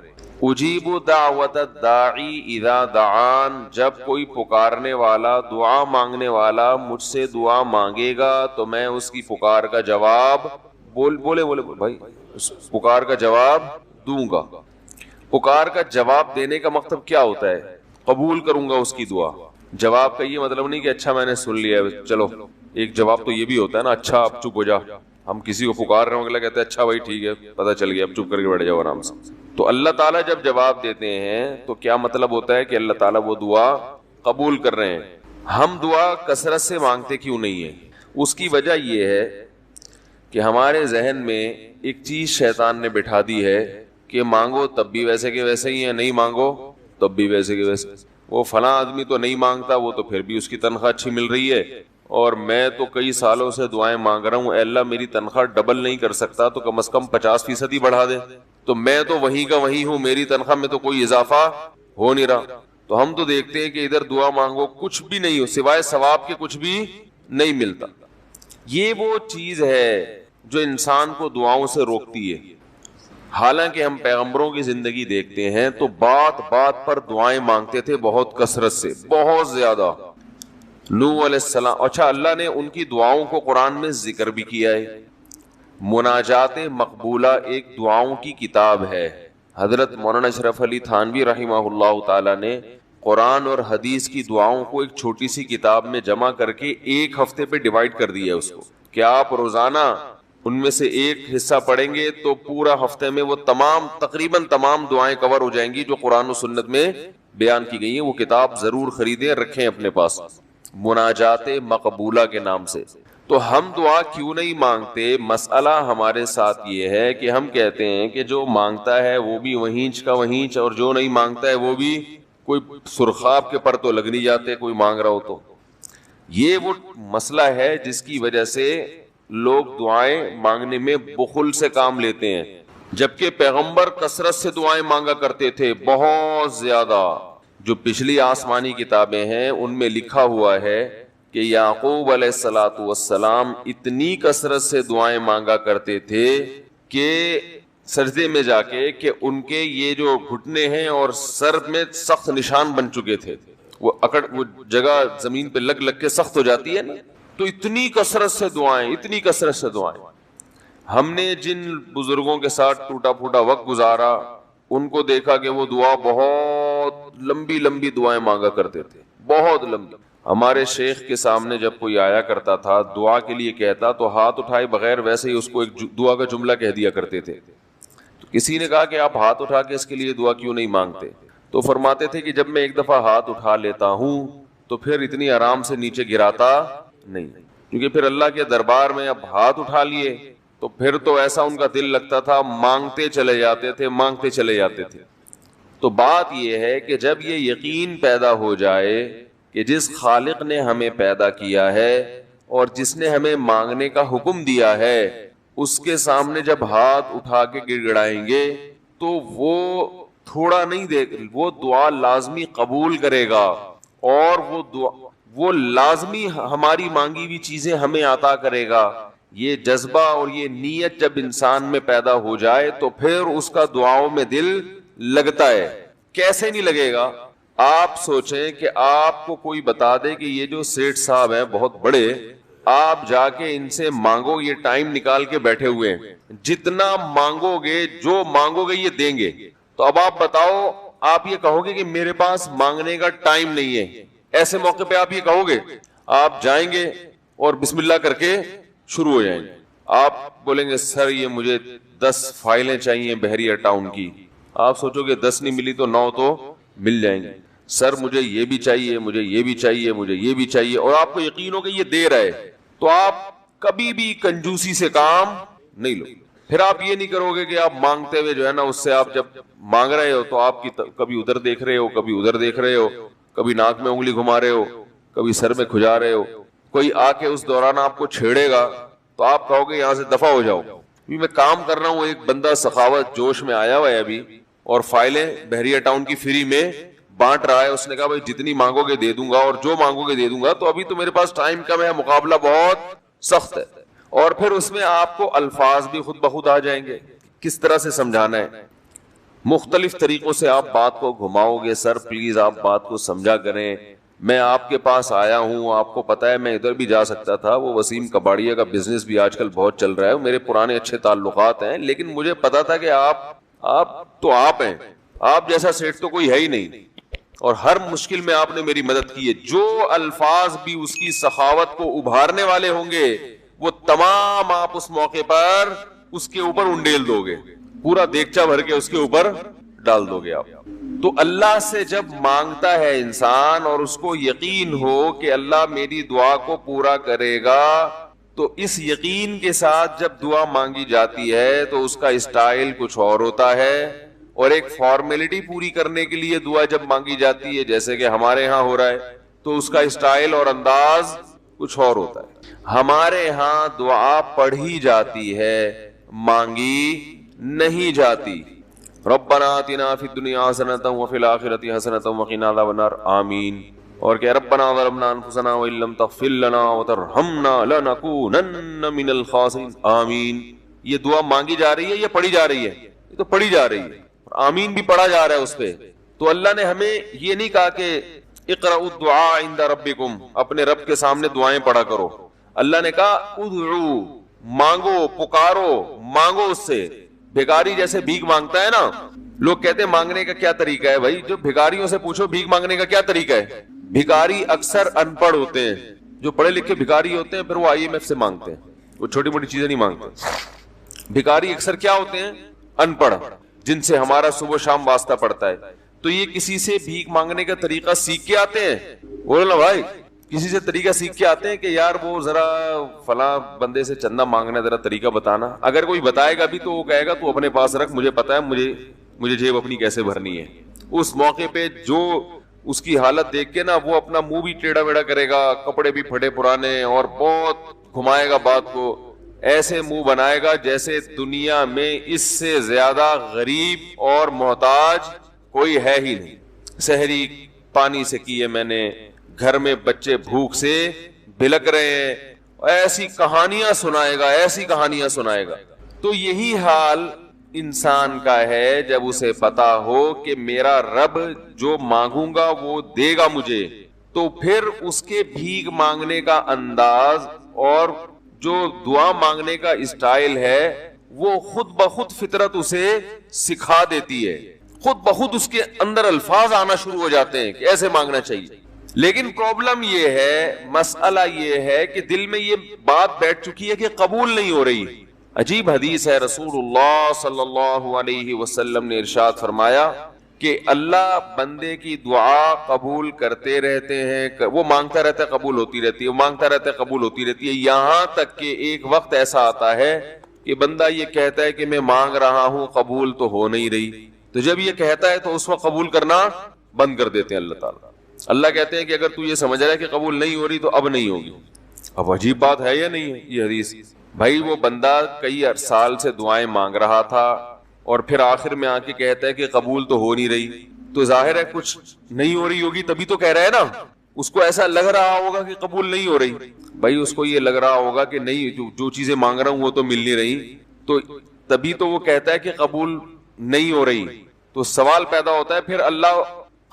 اجیب دعوت الداعی اذا دعان. جب کوئی پکارنے والا, دعا مانگنے والا مجھ سے دعا مانگے گا تو میں اس کی پکار کا جواب بولے بھائی اس پکار کا جواب دوں گا. پکار کا جواب دینے کا مطلب کیا ہوتا ہے؟ قبول کروں گا اس کی دعا. جواب کا یہ مطلب نہیں کہ اچھا میں نے سن لیا چلو. ایک جواب تو یہ بھی ہوتا ہے نا, اچھا اب چپ ہو جا. ہم کسی کو پکار رہے ہوں اگلا کہتے ہیں اچھا بھائی ٹھیک ہے پتہ چل گیا, اب چپ کر کے بیٹھ جاؤ آرام سے. تو اللہ تعالیٰ جب جواب دیتے ہیں تو کیا مطلب ہوتا ہے کہ اللہ تعالیٰ وہ دعا قبول کر رہے ہیں. ہم دعا کثرت سے مانگتے کیوں نہیں ہیں؟ اس کی وجہ یہ ہے کہ ہمارے ذہن میں ایک چیز شیطان نے بٹھا دی ہے کہ مانگو تب بھی ویسے کے ویسے ہی ہیں, نہیں مانگو تب بھی ویسے کے ویسے. وہ فلاں آدمی تو نہیں مانگتا, وہ تو پھر بھی اس کی تنخواہ اچھی مل رہی ہے, اور میں تو کئی سالوں سے دعائیں مانگ رہا ہوں, اے اللہ میری تنخواہ ڈبل نہیں کر سکتا تو کم از کم 50% ہی بڑھا دے. تو میں تو وہیں کا وہیں ہوں, میری تنخواہ میں تو کوئی اضافہ ہو نہیں رہا. تو ہم تو دیکھتے ہیں کہ ادھر دعا مانگو کچھ بھی نہیں ہو, سوائے ثواب کے کچھ بھی نہیں ملتا. یہ وہ چیز ہے جو انسان کو دعاؤں سے روکتی ہے. حالانکہ ہم پیغمبروں کی زندگی دیکھتے ہیں تو بات بات پر دعائیں مانگتے تھے, بہت کثرت سے, بہت زیادہ. نوح علیہ السلام, اچھا اللہ نے ان کی دعاؤں کو قرآن میں ذکر بھی کیا ہے. مناجات مقبولہ ایک دعاؤں کی کتاب ہے. حضرت مولانا اشرف علی تھانوی رحمہ اللہ تعالی نے قرآن اور حدیث کی دعاؤں کو ایک چھوٹی سی کتاب میں جمع کر کے ایک ہفتے پہ ڈیوائیڈ کر دیا ہے اس کو, کہ آپ روزانہ ان میں سے ایک حصہ پڑھیں گے تو پورا ہفتے میں وہ تقریباً تمام دعائیں کور ہو جائیں گی جو قرآن و سنت میں بیان کی گئی ہیں. وہ کتاب ضرور خریدیں, رکھیں اپنے پاس, مناجات مقبولہ کے نام سے. تو ہم دعا کیوں نہیں مانگتے؟ مسئلہ ہمارے ساتھ یہ ہے کہ ہم کہتے ہیں کہ جو مانگتا ہے وہ بھی وہینچ کا وہینچ, اور جو نہیں مانگتا ہے وہ بھی کوئی سرخاب کے پر تو لگ نہیں جاتے کوئی مانگ رہا ہو تو. یہ وہ مسئلہ ہے جس کی وجہ سے لوگ دعائیں مانگنے میں بخل سے کام لیتے ہیں, جبکہ پیغمبر کثرت سے دعائیں مانگا کرتے تھے, بہت زیادہ. جو پچھلی آسمانی کتابیں ہیں ان میں لکھا ہوا ہے کہ یعقوب علیہ الصلوۃ والسلام اتنی کثرت سے دعائیں مانگا کرتے تھے کہ سجدے میں جا کے کہ ان کے یہ جو گھٹنے ہیں اور سر میں سخت نشان بن چکے تھے, وہ جگہ زمین پہ لگ لگ کے سخت ہو جاتی ہے نا. تو اتنی کثرت سے دعائیں, اتنی کثرت سے دعائیں. ہم نے جن بزرگوں کے ساتھ ٹوٹا پھوٹا وقت گزارا ان کو دیکھا کہ وہ دعا بہت لمبی لمبی دعائیں مانگا کرتے تھے, بہت لمبی. ہمارے شیخ کے سامنے جب کوئی آیا کرتا تھا دعا کے لیے کہتا تو ہاتھ اٹھائے بغیر ویسے ہی اس کو ایک دعا کا جملہ کہہ دیا کرتے تھے. تو کسی نے کہا کہ آپ ہاتھ اٹھا کے اس کے لیے دعا کیوں نہیں مانگتے؟ تو فرماتے تھے کہ جب میں ایک دفعہ ہاتھ اٹھا لیتا ہوں تو پھر اتنی آرام سے نیچے گراتا نہیں, کیونکہ پھر اللہ کے دربار میں اب ہاتھ اٹھا لیے تو پھر تو ایسا ان کا دل لگتا تھا, مانگتے چلے جاتے تھے, مانگتے چلے جاتے تھے. تو بات یہ ہے کہ جب یہ یقین پیدا ہو جائے کہ جس خالق نے ہمیں پیدا کیا ہے اور جس نے ہمیں مانگنے کا حکم دیا ہے اس کے سامنے جب ہاتھ اٹھا کے گڑ گڑائیں گے تو وہ تھوڑا نہیں دے, وہ دعا لازمی قبول کرے گا, اور وہ لازمی ہماری مانگی ہوئی چیزیں ہمیں عطا کرے گا. یہ جذبہ اور یہ نیت جب انسان میں پیدا ہو جائے تو پھر اس کا دعاؤں میں دل لگتا ہے. کیسے نہیں لگے گا؟ آپ سوچیں کہ آپ کو کوئی بتا دے کہ یہ جو سیٹھ صاحب ہیں بہت بڑے، آپ جا کے ان سے مانگو، یہ ٹائم نکال کے بیٹھے ہوئے ہیں، جتنا مانگو گے، جو مانگو گے یہ دیں گے، تو اب آپ بتاؤ، آپ یہ کہو گے کہ میرے پاس مانگنے کا ٹائم نہیں ہے؟ ایسے موقع پہ آپ یہ کہو گے؟ آپ جائیں گے اور بسم اللہ کر کے شروع ہو جائیں گے. آپ بولیں گے سر یہ مجھے 10 فائلیں چاہیے بحریہ ٹاؤن کی. آپ سوچو گے 10 نہیں ملی تو 9 تو مل جائیں گے. سر مجھے یہ بھی چاہیے، مجھے یہ بھی چاہیے، مجھے یہ بھی چاہیے، اور آپ کو یقین ہو کہ یہ دے رہا ہے، تو آپ کبھی بھی کنجوسی سے کام نہیں لو. پھر آپ یہ نہیں کرو گے کہ آپ مانگتے ہوئے جو ہے نا، اس سے آپ جب مانگ رہے ہو تو آپ کی کبھی ادھر دیکھ رہے ہو، کبھی ادھر دیکھ رہے ہو، کبھی ناک میں انگلی گھما رہے ہو، کبھی سر میں کھجا رہے ہو. کوئی آ کے اس دوران آپ کو چھیڑے گا تو آپ کہو گے یہاں سے دفع ہو جاؤ. میں کام کر رہا ہوں، ایک بندہ سخاوت جوش میں آیا ہوا ہے ابھی، اور فائلیں بحریہ ٹاؤن کی فری میں بانٹ رہا ہے. اس نے کہا بھائی جتنی مانگو گے دے دوں گا، اور جو مانگو گے دے دوں گا. تو ابھی تو میرے پاس ٹائم کم ہے، مقابلہ بہت سخت ہے. اور پھر اس میں آپ کو الفاظ بھی خود بخود آ جائیں گے، کس طرح سے سمجھانا ہے. مختلف طریقوں سے آپ بات کو گھماؤ گے. سر پلیز آپ بات کو سمجھا کریں، میں آپ کے پاس آیا ہوں، آپ کو پتا ہے میں ادھر بھی جا سکتا تھا، وہ وسیم کباڑیہ کا بزنس بھی آج کل بہت چل رہا ہے، میرے پرانے اچھے تعلقات ہیں، لیکن مجھے پتا تھا کہ آپ ہیں، آپ جیسا سیٹ تو کوئی ہے ہی نہیں، اور ہر مشکل میں آپ نے میری مدد کی ہے. جو الفاظ بھی اس کی سخاوت کو ابھارنے والے ہوں گے وہ تمام آپ اس موقع پر اس کے اوپر انڈیل دو گے، پورا دیگچا بھر کے اس کے اوپر ڈال دو گے آپ. تو اللہ سے جب مانگتا ہے انسان اور اس کو یقین ہو کہ اللہ میری دعا کو پورا کرے گا، تو اس یقین کے ساتھ جب دعا مانگی جاتی ہے تو اس کا اسٹائل کچھ اور ہوتا ہے. اور ایک فارمیلٹی پوری کرنے کے لیے دعا جب مانگی جاتی ہے، جیسے کہ ہمارے ہاں ہو رہا ہے، تو اس کا اسٹائل اور انداز کچھ اور ہوتا ہے. ہمارے ہاں دعا پڑھی جاتی ہے، مانگی نہیں جاتی. ربنا آتنا فی الدنیا حسنۃ وفی الآخرۃ حسنۃ وقنا عذاب النار آمین. اور کہ ربنا ظلمنا انفسنا وان لم تغفر لنا وترحمنا لنکونن من الخاسرین آمین. یہ دعا مانگی جا رہی ہے یا پڑھی جا رہی ہے؟ یہ تو پڑھی جا رہی ہے، آمین بھی پڑھا جا رہا ہے اس پہ. تو اللہ نے ہمیں یہ نہیں کہا کہ اقرأوا الدعاء عند ربکم، اپنے رب کے سامنے دعائیں پڑھا کرو. اللہ نے کہا ادعو، مانگو، پکارو، مانگو اس سے. بھیکاری جیسے بھیک مانگتا ہے نا، لوگ کہتے ہیں مانگنے کا کیا طریقہ ہے؟ بھائی جو بھیکاریوں سے پوچھو بھیک مانگنے کا کیا طریقہ ہے. بھیکاری اکثر ان پڑھ ہوتے ہیں، جو پڑھے لکھے بھیکاری ہوتے ہیں پھر وہ IMF سے مانگتے ہیں، وہ چھوٹی موٹی چیزیں نہیں مانگتے. بھیکاری اکثر کیا ہوتے ہیں؟ ان پڑھ، جن سے ہمارا صبح شام واسطہ پڑتا ہے. تو یہ کسی سے بھیک مانگنے کا طریقہ سیکھ کے آتے ہیں؟ بولو نا بھائی، کسی سے طریقہ سیکھ کے آتے ہیں کہ یار وہ ذرا فلاں بندے سے چندہ مانگنا، ذرا طریقہ بتانا. اگر کوئی بتائے گا بھی تو وہ کہے گا تو اپنے پاس رکھ، مجھے پتا ہے مجھے جیب اپنی کیسے بھرنی ہے. اس موقع پہ جو اس کی حالت دیکھ کے نا وہ اپنا منہ بھی ٹیڑھا ویڑھا کرے گا، کپڑے بھی پھٹے پرانے، اور بہت گھمائے گا بات کو، ایسے منہ بنائے گا جیسے دنیا میں اس سے زیادہ غریب اور محتاج کوئی ہے ہی نہیں. سحری پانی سے کی ہے میں نے، گھر میں بچے بھوک سے بلک رہے ہیں، ایسی کہانیاں سنائے گا، ایسی کہانیاں سنائے گا. تو یہی حال انسان کا ہے جب اسے پتا ہو کہ میرا رب جو مانگوں گا وہ دے گا مجھے، تو پھر اس کے بھیک مانگنے کا انداز اور جو دعا مانگنے کا اسٹائل ہے وہ خود بخود فطرت اسے سکھا دیتی ہے، خود بخود اس کے اندر الفاظ آنا شروع ہو جاتے ہیں کہ ایسے مانگنا چاہیے. لیکن پرابلم یہ ہے، مسئلہ یہ ہے کہ دل میں یہ بات بیٹھ چکی ہے کہ قبول نہیں ہو رہی. عجیب حدیث ہے، رسول اللہ صلی اللہ علیہ وسلم نے ارشاد فرمایا کہ اللہ بندے کی دعا قبول کرتے رہتے ہیں، وہ مانگتا رہتا ہے قبول ہوتی رہتی ہے، وہ مانگتا رہتا ہے قبول ہوتی رہتی ہے، یہاں تک کہ ایک وقت ایسا آتا ہے کہ بندہ یہ کہتا ہے کہ میں مانگ رہا ہوں قبول تو ہو نہیں رہی. تو جب یہ کہتا ہے تو اس وقت قبول کرنا بند کر دیتے ہیں اللہ تعالیٰ. اللہ کہتے ہیں کہ اگر تو یہ سمجھ رہا ہے کہ قبول نہیں ہو رہی تو اب نہیں ہوگی. اب عجیب بات ہے یا نہیں ہے یہ حدیث؟ بھائی وہ بندہ کئی سال سے دعائیں مانگ رہا تھا اور پھر آخر میں آ کے کہتا ہے کہ قبول تو ہو نہیں رہی، تو ظاہر ہے کچھ نہیں ہو رہی ہوگی تبھی تو کہہ رہا ہے نا. اس کو ایسا لگ رہا ہوگا کہ قبول نہیں ہو رہی. بھائی اس کو یہ لگ رہا ہوگا کہ نہیں، جو چیزیں مانگ رہا ہوں وہ تو مل نہیں رہی، تو تبھی تو وہ کہتا ہے کہ قبول نہیں ہو رہی. تو سوال پیدا ہوتا ہے پھر اللہ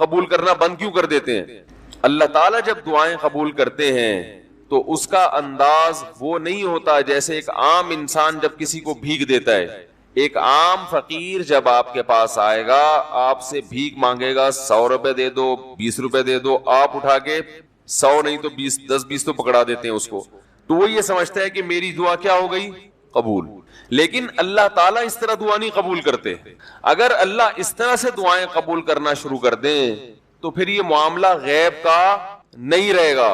قبول کرنا بند کیوں کر دیتے ہیں؟ اللہ تعالیٰ جب دعائیں قبول کرتے ہیں تو اس کا انداز وہ نہیں ہوتا جیسے ایک عام انسان جب کسی کو بھیک دیتا ہے. ایک عام فقیر جب آپ کے پاس آئے گا, آپ سے بھیک مانگے گا, 100 روپے دے دو, 20 روپے دے دو, آپ اٹھا کے 100 نہیں تو 20, 10-20 تو پکڑا دیتے ہیں اس کو, تو وہ یہ سمجھتا ہے کہ میری دعا کیا ہو گئی؟ قبول. لیکن اللہ تعالیٰ اس طرح دعا نہیں قبول کرتے. اگر اللہ اس طرح سے دعائیں قبول کرنا شروع کر دیں تو پھر یہ معاملہ غیب کا نہیں رہے گا.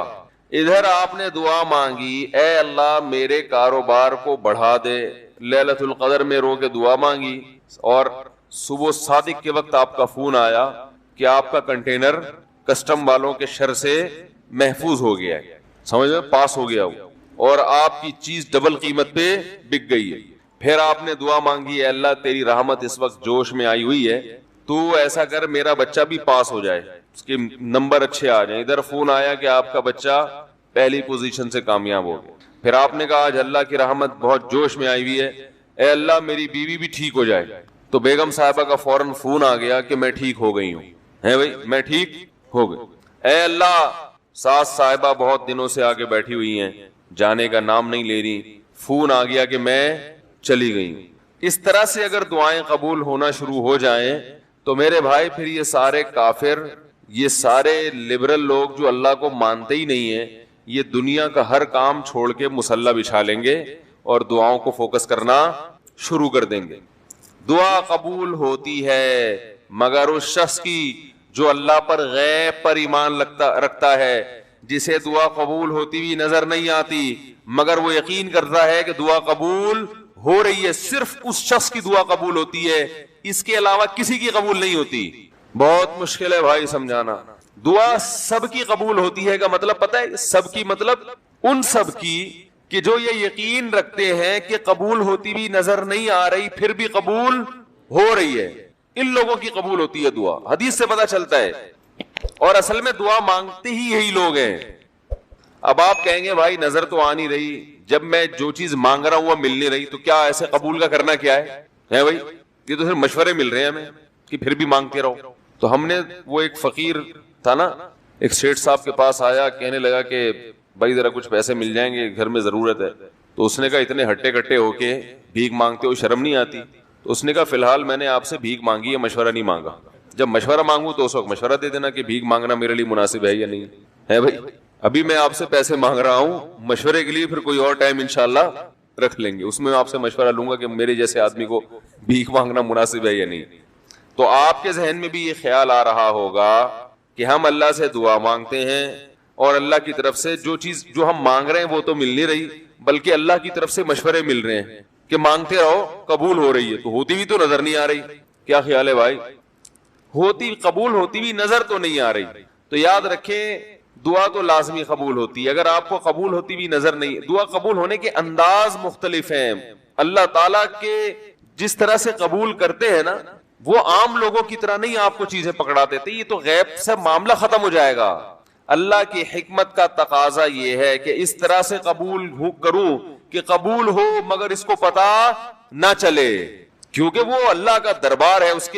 ادھر آپ نے دعا مانگی, اے اللہ میرے کاروبار کو بڑھا دے, لیلۃ القدر میں رو کے دعا مانگی, اور صبح صادق کے وقت آپ کا فون آیا کہ آپ کا کنٹینر کسٹم والوں کے شر سے محفوظ ہو گیا ہے, سمجھ میں پاس ہو گیا ہو, اور آپ کی چیز ڈبل قیمت پہ بک گئی ہے. پھر آپ نے دعا مانگی, اے اللہ تیری رحمت اس وقت جوش میں آئی ہوئی ہے, تو ایسا کر میرا بچہ بھی پاس ہو جائے, اس کے نمبر اچھے آ جائیں. ادھر فون آیا کہ آپ کا بچہ پہلی پوزیشن سے کامیاب ہو گیا. پھر آپ نے کہا آج اللہ کی رحمت بہت جوش میں آئی ہوئی ہے, اے اللہ میری بیوی بھی ٹھیک ہو جائے. تو بیگم صاحبہ کا فوراً فون آ گیا کہ میں ٹھیک ہو گئی ہوں, ہے بھائی میں ٹھیک ہو گئی. اے اللہ ساس صاحبہ بہت دنوں سے آگے بیٹھی ہوئی ہیں, جانے کا نام نہیں لے رہی, فون آ گیا کہ میں چلی گئی ہوں. اس طرح سے اگر دعائیں قبول ہونا شروع ہو جائیں تو میرے بھائی پھر یہ سارے کافر, یہ سارے لبرل لوگ جو اللہ کو مانتے ہی نہیں ہیں, یہ دنیا کا ہر کام چھوڑ کے مصلی بچھا لیں گے اور دعاؤں کو فوکس کرنا شروع کر دیں گے. دعا قبول ہوتی ہے مگر اس شخص کی جو اللہ پر غیب پر ایمان رکھتا ہے, جسے دعا قبول ہوتی ہوئی نظر نہیں آتی مگر وہ یقین کرتا ہے کہ دعا قبول ہو رہی ہے. صرف اس شخص کی دعا قبول ہوتی ہے, اس کے علاوہ کسی کی قبول نہیں ہوتی. بہت مشکل ہے بھائی سمجھانا. دعا سب کی قبول ہوتی ہے کا مطلب پتہ ہے؟ سب کی مطلب ان سب کی کہ جو یہ یقین رکھتے ہیں کہ قبول ہوتی بھی نظر نہیں آ رہی پھر بھی قبول ہو رہی ہے, ان لوگوں کی قبول ہوتی ہے دعا. حدیث سے پتہ چلتا ہے, اور اصل میں دعا مانگتے ہی یہی لوگ ہیں. اب آپ کہیں گے بھائی نظر تو آ نہیں رہی, جب میں جو چیز مانگ رہا ہوں وہ مل نہیں رہی, تو کیا ایسے قبول کا کرنا کیا ہے بھائی؟ یہ تو صرف مشورے مل رہے ہیں ہمیں کہ پھر بھی مانگتے رہو. تو ہم نے, وہ ایک فقیر تھا نا, ایک سیٹ صاحب کے پاس آیا, کہنے لگا کہ بھائی ذرا کچھ پیسے مل جائیں گے, گھر میں ضرورت ہے. تو اس نے کہا اتنے ہٹے کٹے ہو کے بھیک مانگتے ہو, شرم نہیں آتی؟ تو اس نے کہا فی الحال میں نے آپ سے بھیک مانگی ہے, مشورہ نہیں مانگا. جب مشورہ مانگوں تو اس وقت مشورہ دے دینا کہ بھیک مانگنا میرے لیے مناسب ہے یا نہیں ہے بھائی. ابھی میں آپ سے پیسے مانگ رہا ہوں مشورے کے لیے, پھر کوئی اور ٹائم انشاءاللہ رکھ لیں گے, اس میں آپ سے مشورہ لوں گا کہ میرے جیسے آدمی کو بھیک مانگنا مناسب ہے یا نہیں. تو آپ کے ذہن میں بھی یہ خیال آ رہا ہوگا کہ ہم اللہ سے دعا مانگتے ہیں اور اللہ کی طرف سے جو چیز جو ہم مانگ رہے ہیں وہ تو مل نہیں رہی, بلکہ اللہ کی طرف سے مشورے مل رہے ہیں کہ مانگتے رہو قبول ہو رہی ہے, تو ہوتی بھی تو نظر نہیں آ رہی. کیا خیال ہے بھائی؟ ہوتی قبول ہوتی بھی نظر تو نہیں آ رہی. تو یاد رکھیں دعا تو لازمی قبول ہوتی ہے. اگر آپ کو قبول ہوتی بھی نظر نہیں, دعا قبول ہونے کے انداز مختلف ہیں. اللہ تعالیٰ کے جس طرح سے قبول کرتے ہیں نا, وہ عام لوگوں کی طرح نہیں آپ کو چیزیں پکڑا دیتے, یہ تو غیب سے معاملہ ختم ہو جائے گا. اللہ کی حکمت کا تقاضا یہ ہے کہ اس طرح سے قبول کروں کہ قبول ہو مگر اس کو پتا نہ چلے, کیونکہ وہ اللہ کا دربار ہے, اس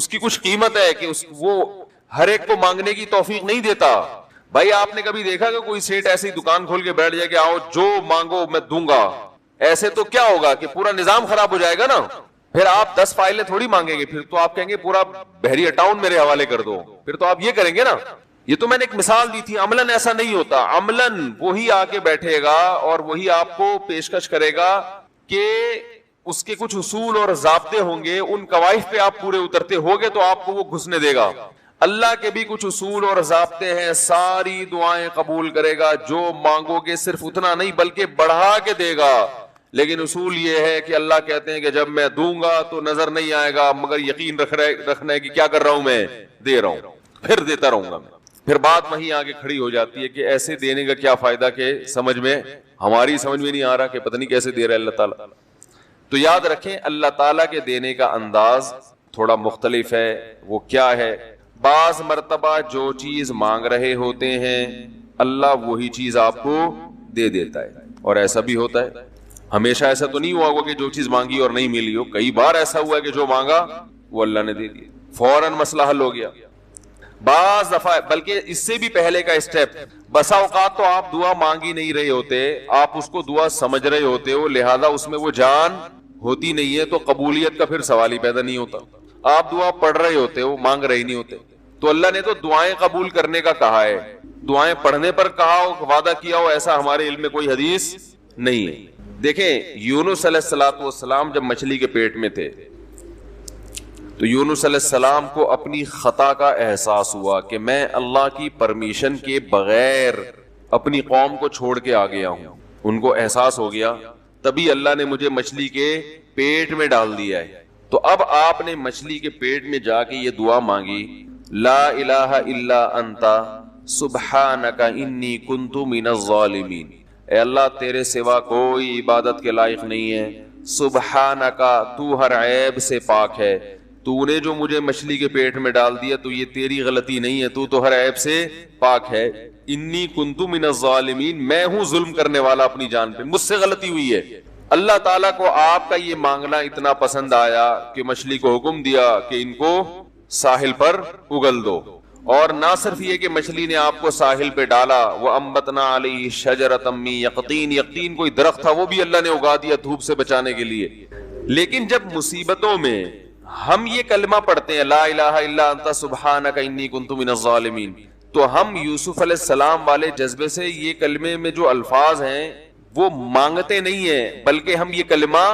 کی کچھ قیمت ہے کہ وہ ہر ایک کو مانگنے کی توفیق نہیں دیتا. بھائی آپ نے کبھی دیکھا کہ کوئی سیٹ ایسی دکان کھول کے بیٹھ جائے کہ آؤ جو مانگو میں دوں گا؟ ایسے تو کیا ہوگا کہ پورا نظام خراب ہو جائے گا نا. پھر آپ 10 فائلیں تھوڑی مانگیں گے, پھر تو آپ کہیں گے پورا بحریہ ٹاؤن میرے حوالے کر دو, پھر تو آپ یہ کریں گے نا. یہ تو میں نے ایک مثال دی تھی, عملاً ایسا نہیں ہوتا. عملاً وہی آ کے بیٹھے گا اور وہی آپ کو پیشکش کرے گا کہ اس کے کچھ اصول اور ضابطے ہوں گے, ان قواعد پہ آپ پورے اترتے ہوگے تو آپ کو وہ گھسنے دے گا. اللہ کے بھی کچھ اصول اور ضابطے ہیں, ساری دعائیں قبول کرے گا, جو مانگو گے صرف اتنا نہیں بلکہ بڑھا کے دے گا. لیکن اصول یہ ہے کہ اللہ کہتے ہیں کہ جب میں دوں گا تو نظر نہیں آئے گا مگر یقین رکھنا ہے کہ کیا کر رہا ہوں, میں دے رہا ہوں, پھر دیتا رہوں گا میں. پھر بات وہیں آگے کھڑی ہو جاتی ہے کہ ایسے دینے کا کیا فائدہ کہ ہماری سمجھ میں نہیں آ رہا کہ پتہ نہیں کیسے دے رہا ہے اللہ تعالیٰ. تو یاد رکھیں اللہ تعالیٰ کے دینے کا انداز تھوڑا مختلف ہے. وہ کیا ہے؟ بعض مرتبہ جو چیز مانگ رہے ہوتے ہیں اللہ وہی چیز آپ کو دے دیتا ہے, اور ایسا بھی ہوتا ہے. ہمیشہ ایسا تو نہیں ہوا ہوگا کہ جو چیز مانگی اور نہیں ملی ہو, کئی بار ایسا ہوا ہے کہ جو مانگا وہ اللہ نے دے دیا, فوراً مسئلہ حل ہو گیا. بعض دفعہ بلکہ اس سے بھی پہلے کا اسٹیپ، بسا اوقات تو آپ دعا مانگ ہی نہیں رہے ہوتے، آپ اس کو دعا سمجھ رہے ہوتے ہو، لہذا اس میں وہ جان ہوتی نہیں ہے، تو قبولیت کا پھر سوال ہی پیدا نہیں ہوتا۔ آپ دعا پڑھ رہے ہوتے ہو، مانگ رہے نہیں ہوتے، تو اللہ نے تو دعائیں قبول کرنے کا کہا ہے، دعائیں پڑھنے پر کہا ہو، وعدہ کیا ہو، ایسا ہمارے علم میں کوئی حدیث نہیں ہے۔ دیکھیں یونس علیہ السلام جب مچھلی کے پیٹ میں تھے تو یونس علیہ السلام کو اپنی خطا کا احساس ہوا کہ میں اللہ کی پرمیشن کے بغیر اپنی قوم کو چھوڑ کے آ گیا ہوں، ان کو احساس ہو گیا، تبھی اللہ نے مجھے مچھلی کے پیٹ میں ڈال دیا ہے۔ تو اب آپ نے مچھلی کے پیٹ میں جا کے یہ دعا مانگی، لا الہ الا انت سبحانک انی کنت من الظالمین، اے اللہ تیرے سوا کوئی عبادت کے لائق نہیں ہے، سبحانک تو ہر عیب سے پاک ہے، تو نے جو مجھے مچھلی کے پیٹ میں ڈال دیا تو یہ تیری غلطی نہیں ہے، تو ہر عیب سے پاک ہے، انی کنت من الظالمین، میں ہوں ظلم کرنے والا اپنی جان پہ، مجھ سے غلطی ہوئی ہے۔ اللہ تعالیٰ کو آپ کا یہ مانگنا اتنا پسند آیا کہ مچھلی کو حکم دیا کہ ان کو ساحل پر اگل دو، اور نہ صرف یہ کہ مچھلی نے آپ کو ساحل پہ ڈالا، وَأَنبَتْنَا عَلَيْهِ شَجَرَةً مِّن يَقْطِينٍ، یقطین کوئی درخت تھا وہ بھی اللہ نے اگا دیا دھوپ سے بچانے کے لیے۔ لیکن جب مصیبتوں میں ہم یہ کلمہ پڑھتے ہیں لا الہ الا انت سبحانک انی کنت من الظالمین، تو ہم یوسف علیہ السلام والے جذبے سے یہ کلمے میں جو الفاظ ہیں وہ مانگتے نہیں ہیں، بلکہ ہم یہ کلمہ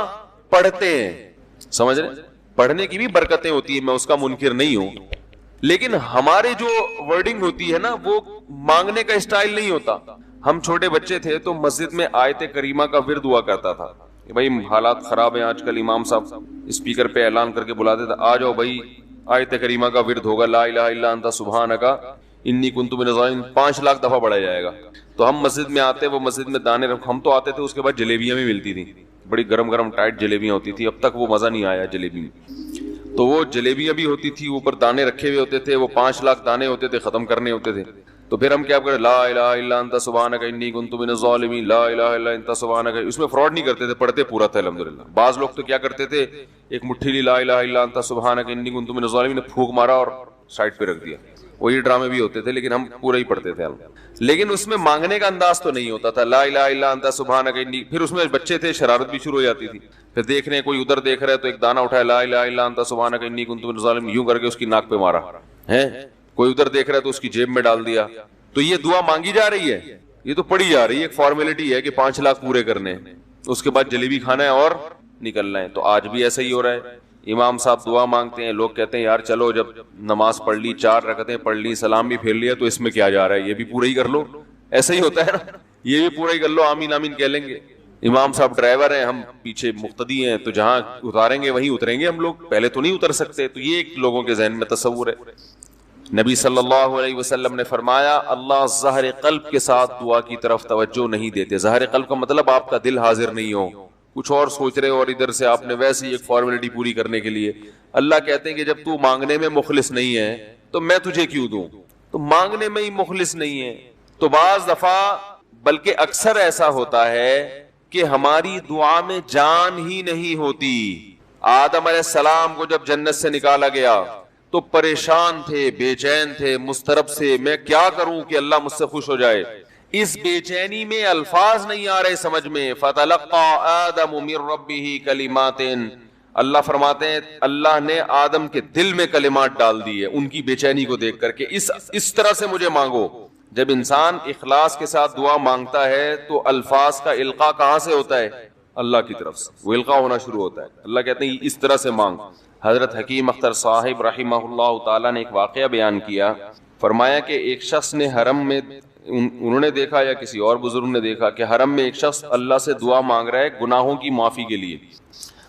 پڑھتے ہیں۔ سمجھ رہے؟ پڑھنے کی بھی برکتیں ہوتی ہیں، میں اس کا منکر نہیں ہوں، لیکن ہمارے جو ورڈنگ ہوتی ہے نا وہ مانگنے کا اسٹائل نہیں ہوتا۔ ہم چھوٹے بچے تھے تو مسجد میں آیت کریمہ کا ورد ہوا کرتا تھا کہ بھائی حالات خراب ہیں آج کل، امام صاحب اسپیکر پہ اعلان کر کے بلاتے تھے، آ جاؤ بھائی آیت کریمہ کا ورد ہوگا، لا الہ الا انت سبحانک انی کنت من الظالمین، 5 لاکھ دفعہ پڑھا جائے گا۔ تو ہم مسجد میں آتے، وہ مسجد میں دانے ہم تو آتے تھے، اس کے بعد جلیبیاں بھی ملتی تھیں، بڑی گرم گرم ٹائٹ جلیبیاں ہوتی تھی، اب تک وہ مزہ نہیں آیا جلیبی میں۔ تو وہ جلیبیاں بھی ہوتی تھی، اوپر دانے رکھے ہوئے ہوتے تھے، وہ 5 لاکھ دانے ہوتے تھے، ختم کرنے ہوتے تھے۔ تو پھر ہم کیا کریں، لا الہ الا انت سبحانک انی کنت من الظالمین، لا الہ الا انت سبحانک، اس میں فراڈ نہیں کرتے تھے، پڑھتے پورا تھا الحمدللہ۔ بعض لوگ تو کیا کرتے تھے، ایک مٹھی لی لا الہ الا انت سبحانک انی کنت من الظالمین، پھونک مارا اور سائڈ پہ رکھ دیا، وہی ڈرامے بھی ہوتے تھے، لیکن ہم پورا ہی پڑھتے تھے۔ لیکن اس میں مانگنے کا انداز تو نہیں ہوتا تھا، لا الہ الا انت سبحانک انی، پھر اس میں بچے تھے شرارت بھی شروع ہو جاتی تھی، پھر دیکھ رہے ہیں کوئی ادھر دیکھ رہا ہے تو ایک دانہ اٹھایا، لا الہ الا انت سبحانک انی کنت من الظالمین، یوں کر کے اس کی ناک پہ مارا ہے، کوئی ادھر دیکھ رہا ہے تو اس کی جیب میں ڈال دیا۔ تو یہ دعا مانگی جا رہی ہے، یہ تو پڑھی جا رہی ہے، ایک فارمیلٹی ہے کہ 5 لاکھ پورے کرنے ہیں، اس کے بعد جلیبی کھانا ہے اور نکلنا ہے۔ تو آج بھی ایسا ہی ہو رہا ہے، امام صاحب دعا مانگتے ہیں، لوگ کہتے ہیں یار چلو جب نماز پڑھ لی، 4 رکعتیں پڑھ لی، سلام بھی پھیر لیا، تو اس میں کیا جا رہا ہے، یہ بھی پورا ہی کر لو، ایسا ہی ہوتا ہے نا، یہ بھی پورا ہی کر لو، آمین آمین کہہ لیں گے۔ امام صاحب ڈرائیور ہیں، ہم پیچھے مقتدی ہیں، تو جہاں اتاریں گے وہیں اتریں گے ہم لوگ، پہلے تو نہیں اتر سکتے۔ تو یہ ایک لوگوں کے ذہن میں تصور ہے۔ نبی صلی اللہ علیہ وسلم نے فرمایا اللہ ظاہر قلب کے ساتھ دعا کی طرف توجہ نہیں دیتے۔ ظاہر قلب کا مطلب آپ کا دل حاضر نہیں ہو، کچھ اور سوچ رہے ہو، اور ادھر سے آپ نے ویسے ہی ایک فارمیلٹی پوری کرنے کے لیے۔ اللہ کہتے ہیں کہ جب تو مانگنے میں مخلص نہیں ہے تو میں تجھے کیوں دوں، تو مانگنے میں ہی مخلص نہیں ہے۔ تو بعض دفعہ بلکہ اکثر ایسا ہوتا ہے کہ ہماری دعا میں جان ہی نہیں ہوتی۔ آدم علیہ السلام کو جب جنت سے نکالا گیا تو پریشان تھے، بے چین تھے، مضطرب سے، میں کیا کروں کہ اللہ مجھ سے خوش ہو جائے۔ اس بے چینی میں الفاظ نہیں آ رہے سمجھ میں، فَتَلَقَّى آدَمُ مِن رَبِّهِ كَلِمَاتٍ، اللہ فرماتے ہیں اللہ نے آدم کے دل میں کلمات ڈال دیے ان کی بے چینی کو دیکھ کر کے، اس طرح سے مجھے مانگو۔ جب انسان اخلاص کے ساتھ دعا مانگتا ہے تو الفاظ کا القاء کہاں سے ہوتا ہے؟ اللہ کی طرف سے، وہ القاء ہونا شروع ہوتا ہے۔ اللہ کہتے ہیں اس طرح سے مانگ۔ حضرت حکیم اختر صاحب رحمہ اللہ تعالیٰ نے ایک واقعہ بیان کیا، فرمایا کہ ایک شخص نے حرم میں، انہوں نے دیکھا یا کسی اور بزرگ نے دیکھا کہ حرم میں ایک شخص اللہ سے دعا مانگ رہا ہے گناہوں کی معافی کے لیے،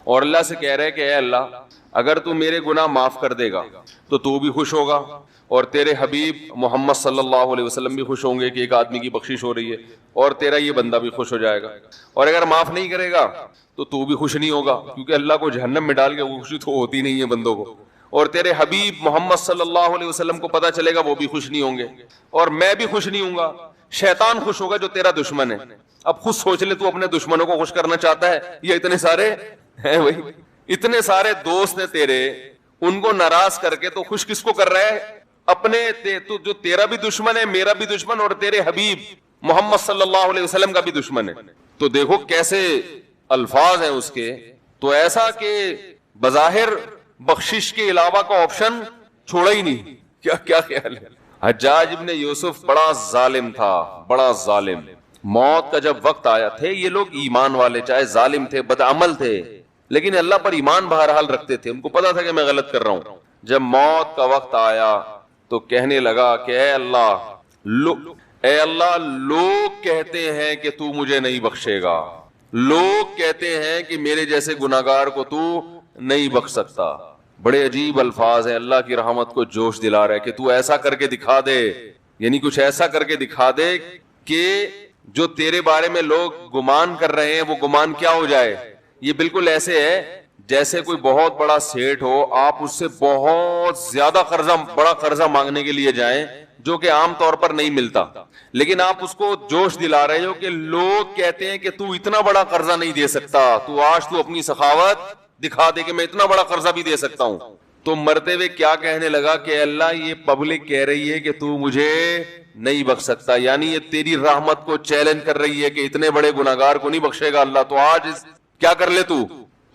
اور اللہ سے کہہ رہا ہے کہ اے اللہ اگر تو میرے گناہ معاف کر دے گا تو بھی خوش ہوگا، اور تیرے حبیب محمد صلی اللہ علیہ وسلم بھی خوش ہوں گے کہ ایک آدمی کی بخشش ہو رہی ہے، اور تیرا یہ بندہ بھی خوش ہو جائے گا، اور اگر معاف نہیں کرے گا تو بھی خوش نہیں ہوگا، کیونکہ اللہ کو جہنم میں ڈال کے خوشی تو ہوتی نہیں ہے بندوں کو، اور تیرے حبیب محمد صلی اللہ علیہ وسلم کو پتا چلے گا وہ بھی خوش نہیں ہوں گے، اور میں بھی خوش نہیں ہوں گا، شیطان خوش ہوگا جو تیرا دشمن ہے۔ اب خود سوچ لے تو اپنے دشمنوں کو خوش کرنا چاہتا ہے یا اتنے سارے ہیں، وہی اتنے سارے دوست ہیں تیرے، ان کو ناراض کر کے تو خوش کس کو کر رہا ہے؟ اپنے تو جو تیرا بھی دشمن ہے، میرا بھی دشمن، اور تیرے حبیب محمد صلی اللہ علیہ وسلم کا بھی دشمن ہے. تو دیکھو کیسے الفاظ ہیں اس کے. تو ایسا کہ بظاہر بخشش کے علاوہ کا آپشن چھوڑا ہی نہیں. کیا خیال ہے؟ حجاج ابن یوسف بڑا ظالم تھا، بڑا ظالم. موت کا جب وقت آیا تھے، یہ لوگ ایمان والے، چاہے ظالم تھے، بدعمل تھے، لیکن اللہ پر ایمان بہرحال رکھتے تھے. ان کو پتا تھا کہ میں غلط کر رہا ہوں. جب موت کا وقت آیا تو کہنے لگا کہ اے اللہ لوگ کہتے ہیں کہ تو مجھے نہیں بخشے گا، لوگ کہتے ہیں کہ میرے جیسے گناہگار کو تو نہیں بخش سکتا. بڑے عجیب الفاظ ہیں، اللہ کی رحمت کو جوش دلا رہا ہے کہ تو ایسا کر کے دکھا دے، یعنی کچھ ایسا کر کے دکھا دے کہ جو تیرے بارے میں لوگ گمان کر رہے ہیں وہ گمان کیا ہو جائے. یہ بالکل ایسے ہے جیسے کوئی بہت بڑا سیٹ ہو، آپ اس سے بہت زیادہ بڑا قرضہ مانگنے کے لیے جائیں جو کہ عام طور پر نہیں ملتا، لیکن آپ اس کو جوش دلا رہے ہو کہ لوگ کہتے ہیں کہ تو اتنا بڑا قرضہ نہیں دے سکتا، تو آج تو اپنی سخاوت دکھا دے کہ میں اتنا بڑا قرضہ بھی دے سکتا ہوں. تو مرتے ہوئے کیا کہنے لگا کہ اللہ یہ پبلک کہہ رہی ہے کہ تو مجھے نہیں بخش سکتا، یعنی یہ تیری رحمت کو چیلنج کر رہی ہے کہ اتنے بڑے گناہگار کو نہیں بخشے گا اللہ. تو آج کیا کر لے،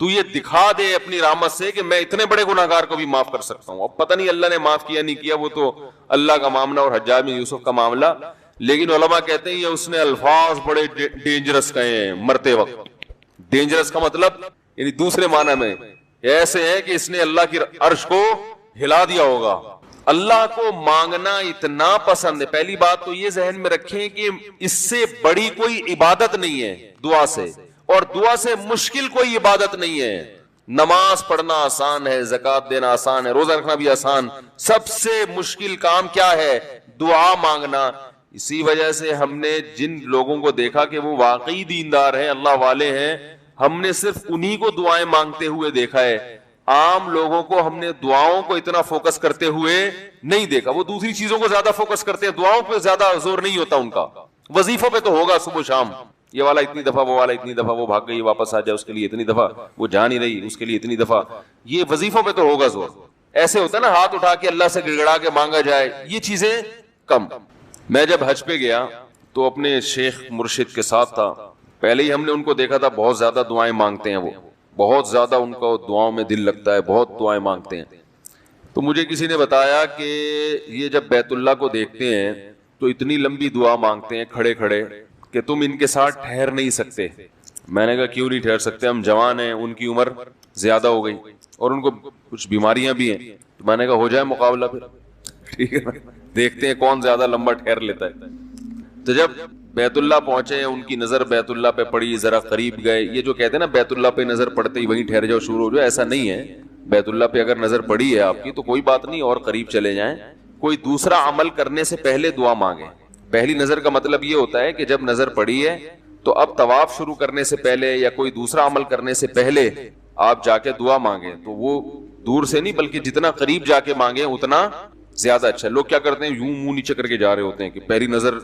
تو یہ دکھا دے اپنی رحمت سے کہ میں اتنے بڑے گناہگار کو بھی معاف کر سکتا ہوں. اب پتہ نہیں اللہ نے معاف کیا نہیں کیا، وہ تو اللہ کا معاملہ اور حجاج بن یوسف کا معاملہ. لیکن علماء کہتے ہیں یہ اس نے الفاظ بڑے ڈینجرس کہے ہیں مرتے وقت. ڈینجرس کا مطلب یعنی دوسرے معنی میں ایسے ہے کہ اس نے اللہ کی عرش کو ہلا دیا ہوگا. اللہ کو مانگنا اتنا پسند ہے. پہلی بات تو یہ ذہن میں رکھیں کہ اس سے بڑی کوئی عبادت نہیں ہے دعا سے، اور دعا سے مشکل کوئی عبادت نہیں ہے. نماز پڑھنا آسان ہے، زکوٰۃ دینا آسان ہے، روزہ رکھنا بھی آسان. سب سے مشکل کام کیا ہے؟ دعا مانگنا. اسی وجہ سے ہم نے جن لوگوں کو دیکھا کہ وہ واقعی دیندار ہیں، اللہ والے ہیں، ہم نے صرف انہی کو دعائیں مانگتے ہوئے دیکھا ہے. عام لوگوں کو ہم نے دعاؤں کو اتنا فوکس کرتے ہوئے نہیں دیکھا. وہ دوسری چیزوں کو زیادہ فوکس کرتے ہیں، دعاؤں پہ زیادہ زور نہیں ہوتا ان کا. وظیفوں پہ تو ہوگا صبح شام، یہ والا اتنی دفعہ، وہ والا اتنی دفعہ، وہ بھاگ گئی واپس آ جائے اس کے لیے اتنی دفعہ، وہ جا نہیں رہی اس کے لیے اتنی دفعہ. یہ وظیفوں پہ تو ہوگا زور. ایسے ہوتا ہے نا ہاتھ اٹھا کے اللہ سے گڑگڑا کے مانگا جائے، یہ چیزیں کم. میں جب حج پہ گیا تو اپنے شیخ مرشد کے ساتھ تھا. پہلے ہی ہم نے ان کو دیکھا تھا بہت زیادہ دعائیں مانگتے ہیں، وہ بہت زیادہ ان کو دعاؤں میں دل لگتا ہے، بہت دعائیں مانگتے ہیں. تو مجھے کسی نے بتایا کہ یہ جب بیت اللہ کو دیکھتے ہیں تو اتنی لمبی دعا مانگتے ہیں کھڑے کھڑے کہ تم ان کے ساتھ ٹھہر نہیں سکتے. میں نے کہا کیوں نہیں ٹھہر سکتے؟ ہم جوان ہیں، ان کی عمر زیادہ ہو گئی اور ان کو کچھ بیماریاں بھی ہیں. تو میں نے کہا ہو جائے مقابلہ پھر، ٹھیک ہے دیکھتے ہیں کون زیادہ لمبا ٹھہر لیتا ہے. تو جب بیت اللہ پہنچے، ان کی نظر بیت اللہ پہ پڑی، ذرا قریب گئے. یہ جو کہتے ہیں نا بیت اللہ پہ نظر پڑتے ہی وہیں ٹھہر جاؤ شروع ہو جاؤ، ایسا نہیں ہے. بیت اللہ پہ اگر نظر پڑی ہے آپ کی تو کوئی بات نہیں، اور قریب چلے جائیں. کوئی دوسرا عمل کرنے سے پہلے دعا مانگیں. پہلی نظر کا مطلب یہ ہوتا ہے کہ جب نظر پڑی ہے تو اب طواف شروع کرنے سے پہلے یا کوئی دوسرا عمل کرنے سے پہلے آپ جا کے دعا مانگیں. تو وہ دور سے نہیں بلکہ جتنا قریب جا کے مانگیں اتنا زیادہ اچھا. لوگ کیا کرتے ہیں، یوں منہ نیچے کر کے جا رہے ہوتے ہیں کہ پہلی نظر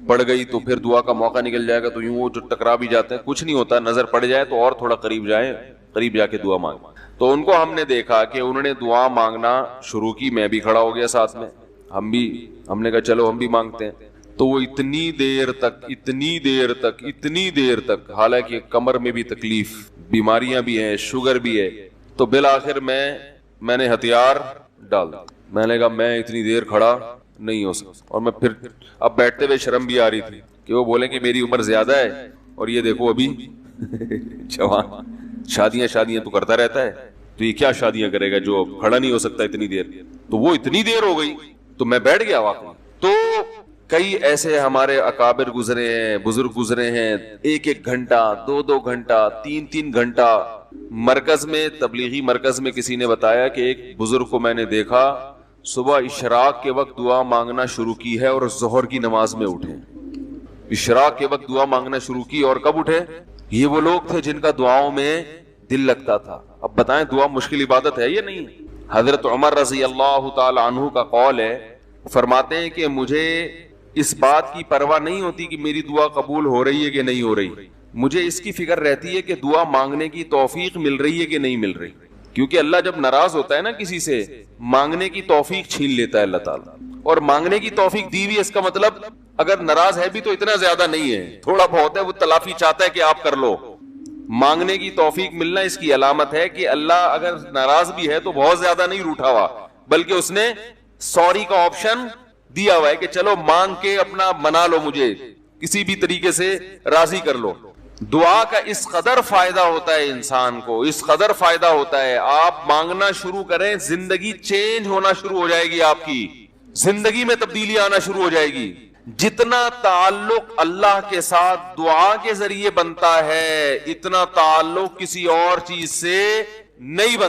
پڑ گئی تو پھر دعا کا موقع نکل جائے گا، تو یوں وہ جو ٹکرا بھی جاتے ہیں. کچھ نہیں ہوتا، نظر پڑ جائے تو اور تھوڑا قریب جائیں، قریب جا کے دعا مانگیں. تو ان کو ہم نے دیکھا کہ انہوں نے دعا مانگنا شروع کی. میں بھی کھڑا ہو گیا ساتھ میں، ہم نے کہا چلو ہم بھی مانگتے ہیں. تو وہ اتنی دیر تک حالانکہ کمر میں بھی تکلیف، بیماریاں بھی ہیں، شوگر بھی ہے. تو بالآخر میں نے ہتھیار ڈال دیا. میں نے کہا میں اتنی دیر کھڑا نہیں ہو سکتا. اور میں پھر اب بیٹھتے ہوئے شرم بھی آ رہی تھی کہ وہ بولیں کہ میری عمر زیادہ ہے اور یہ دیکھو ابھی جوان، شادیاں تو کرتا رہتا ہے، تو یہ کیا شادیاں کرے گا جو کھڑا نہیں ہو سکتا اتنی دیر. تو وہ اتنی دیر ہو گئی تو میں بیٹھ گیا واقعی. تو کئی ایسے ہمارے اکابر گزرے ہیں، بزرگ گزرے ہیں، 1 گھنٹہ 2 گھنٹہ 3 گھنٹہ. مرکز میں، تبلیغی مرکز میں کسی نے بتایا کہ ایک بزرگ کو میں نے دیکھا صبح اشراق کے وقت دعا مانگنا شروع کی ہے اور ظہر کی نماز میں اٹھے. اشراق کے وقت دعا مانگنا شروع کی اور کب اٹھے؟ یہ وہ لوگ تھے جن کا دعاؤں میں دل لگتا تھا. اب بتائیں دعا مشکل عبادت ہے یا نہیں؟ حضرت عمر رضی اللہ تعالی عنہ کا قول ہے، فرماتے ہیں کہ مجھے اس بات کی پرواہ نہیں ہوتی کہ میری دعا قبول ہو رہی ہے کہ نہیں ہو رہی، مجھے اس کی فکر رہتی ہے کہ دعا مانگنے کی توفیق مل رہی ہے کہ نہیں مل رہی. کیونکہ اللہ جب ناراض ہوتا ہے نا کسی سے، مانگنے کی توفیق چھین لیتا ہے اللہ تعالیٰ. اور مانگنے کی توفیق دی ہوئی، اس کا مطلب اگر ناراض ہے بھی تو اتنا زیادہ نہیں ہے، تھوڑا بہت ہے، وہ تلافی چاہتا ہے کہ آپ کر لو. مانگنے کی توفیق ملنا اس کی علامت ہے کہ اللہ اگر ناراض بھی ہے تو بہت زیادہ نہیں روٹھا ہوا، بلکہ اس نے سوری کا آپشن دیا ہوا ہے کہ چلو مانگ کے اپنا منا لو، مجھے کسی بھی طریقے سے راضی کر لو. دعا کا اس قدر فائدہ ہوتا ہے انسان کو، اس قدر فائدہ ہوتا ہے، آپ مانگنا شروع کریں، زندگی چینج ہونا شروع ہو جائے گی، آپ کی زندگی میں تبدیلی آنا شروع ہو جائے گی. جتنا تعلق اللہ کے ساتھ دعا کے ذریعے بنتا ہے، اتنا تعلق کسی اور چیز سے نہیں بنتا.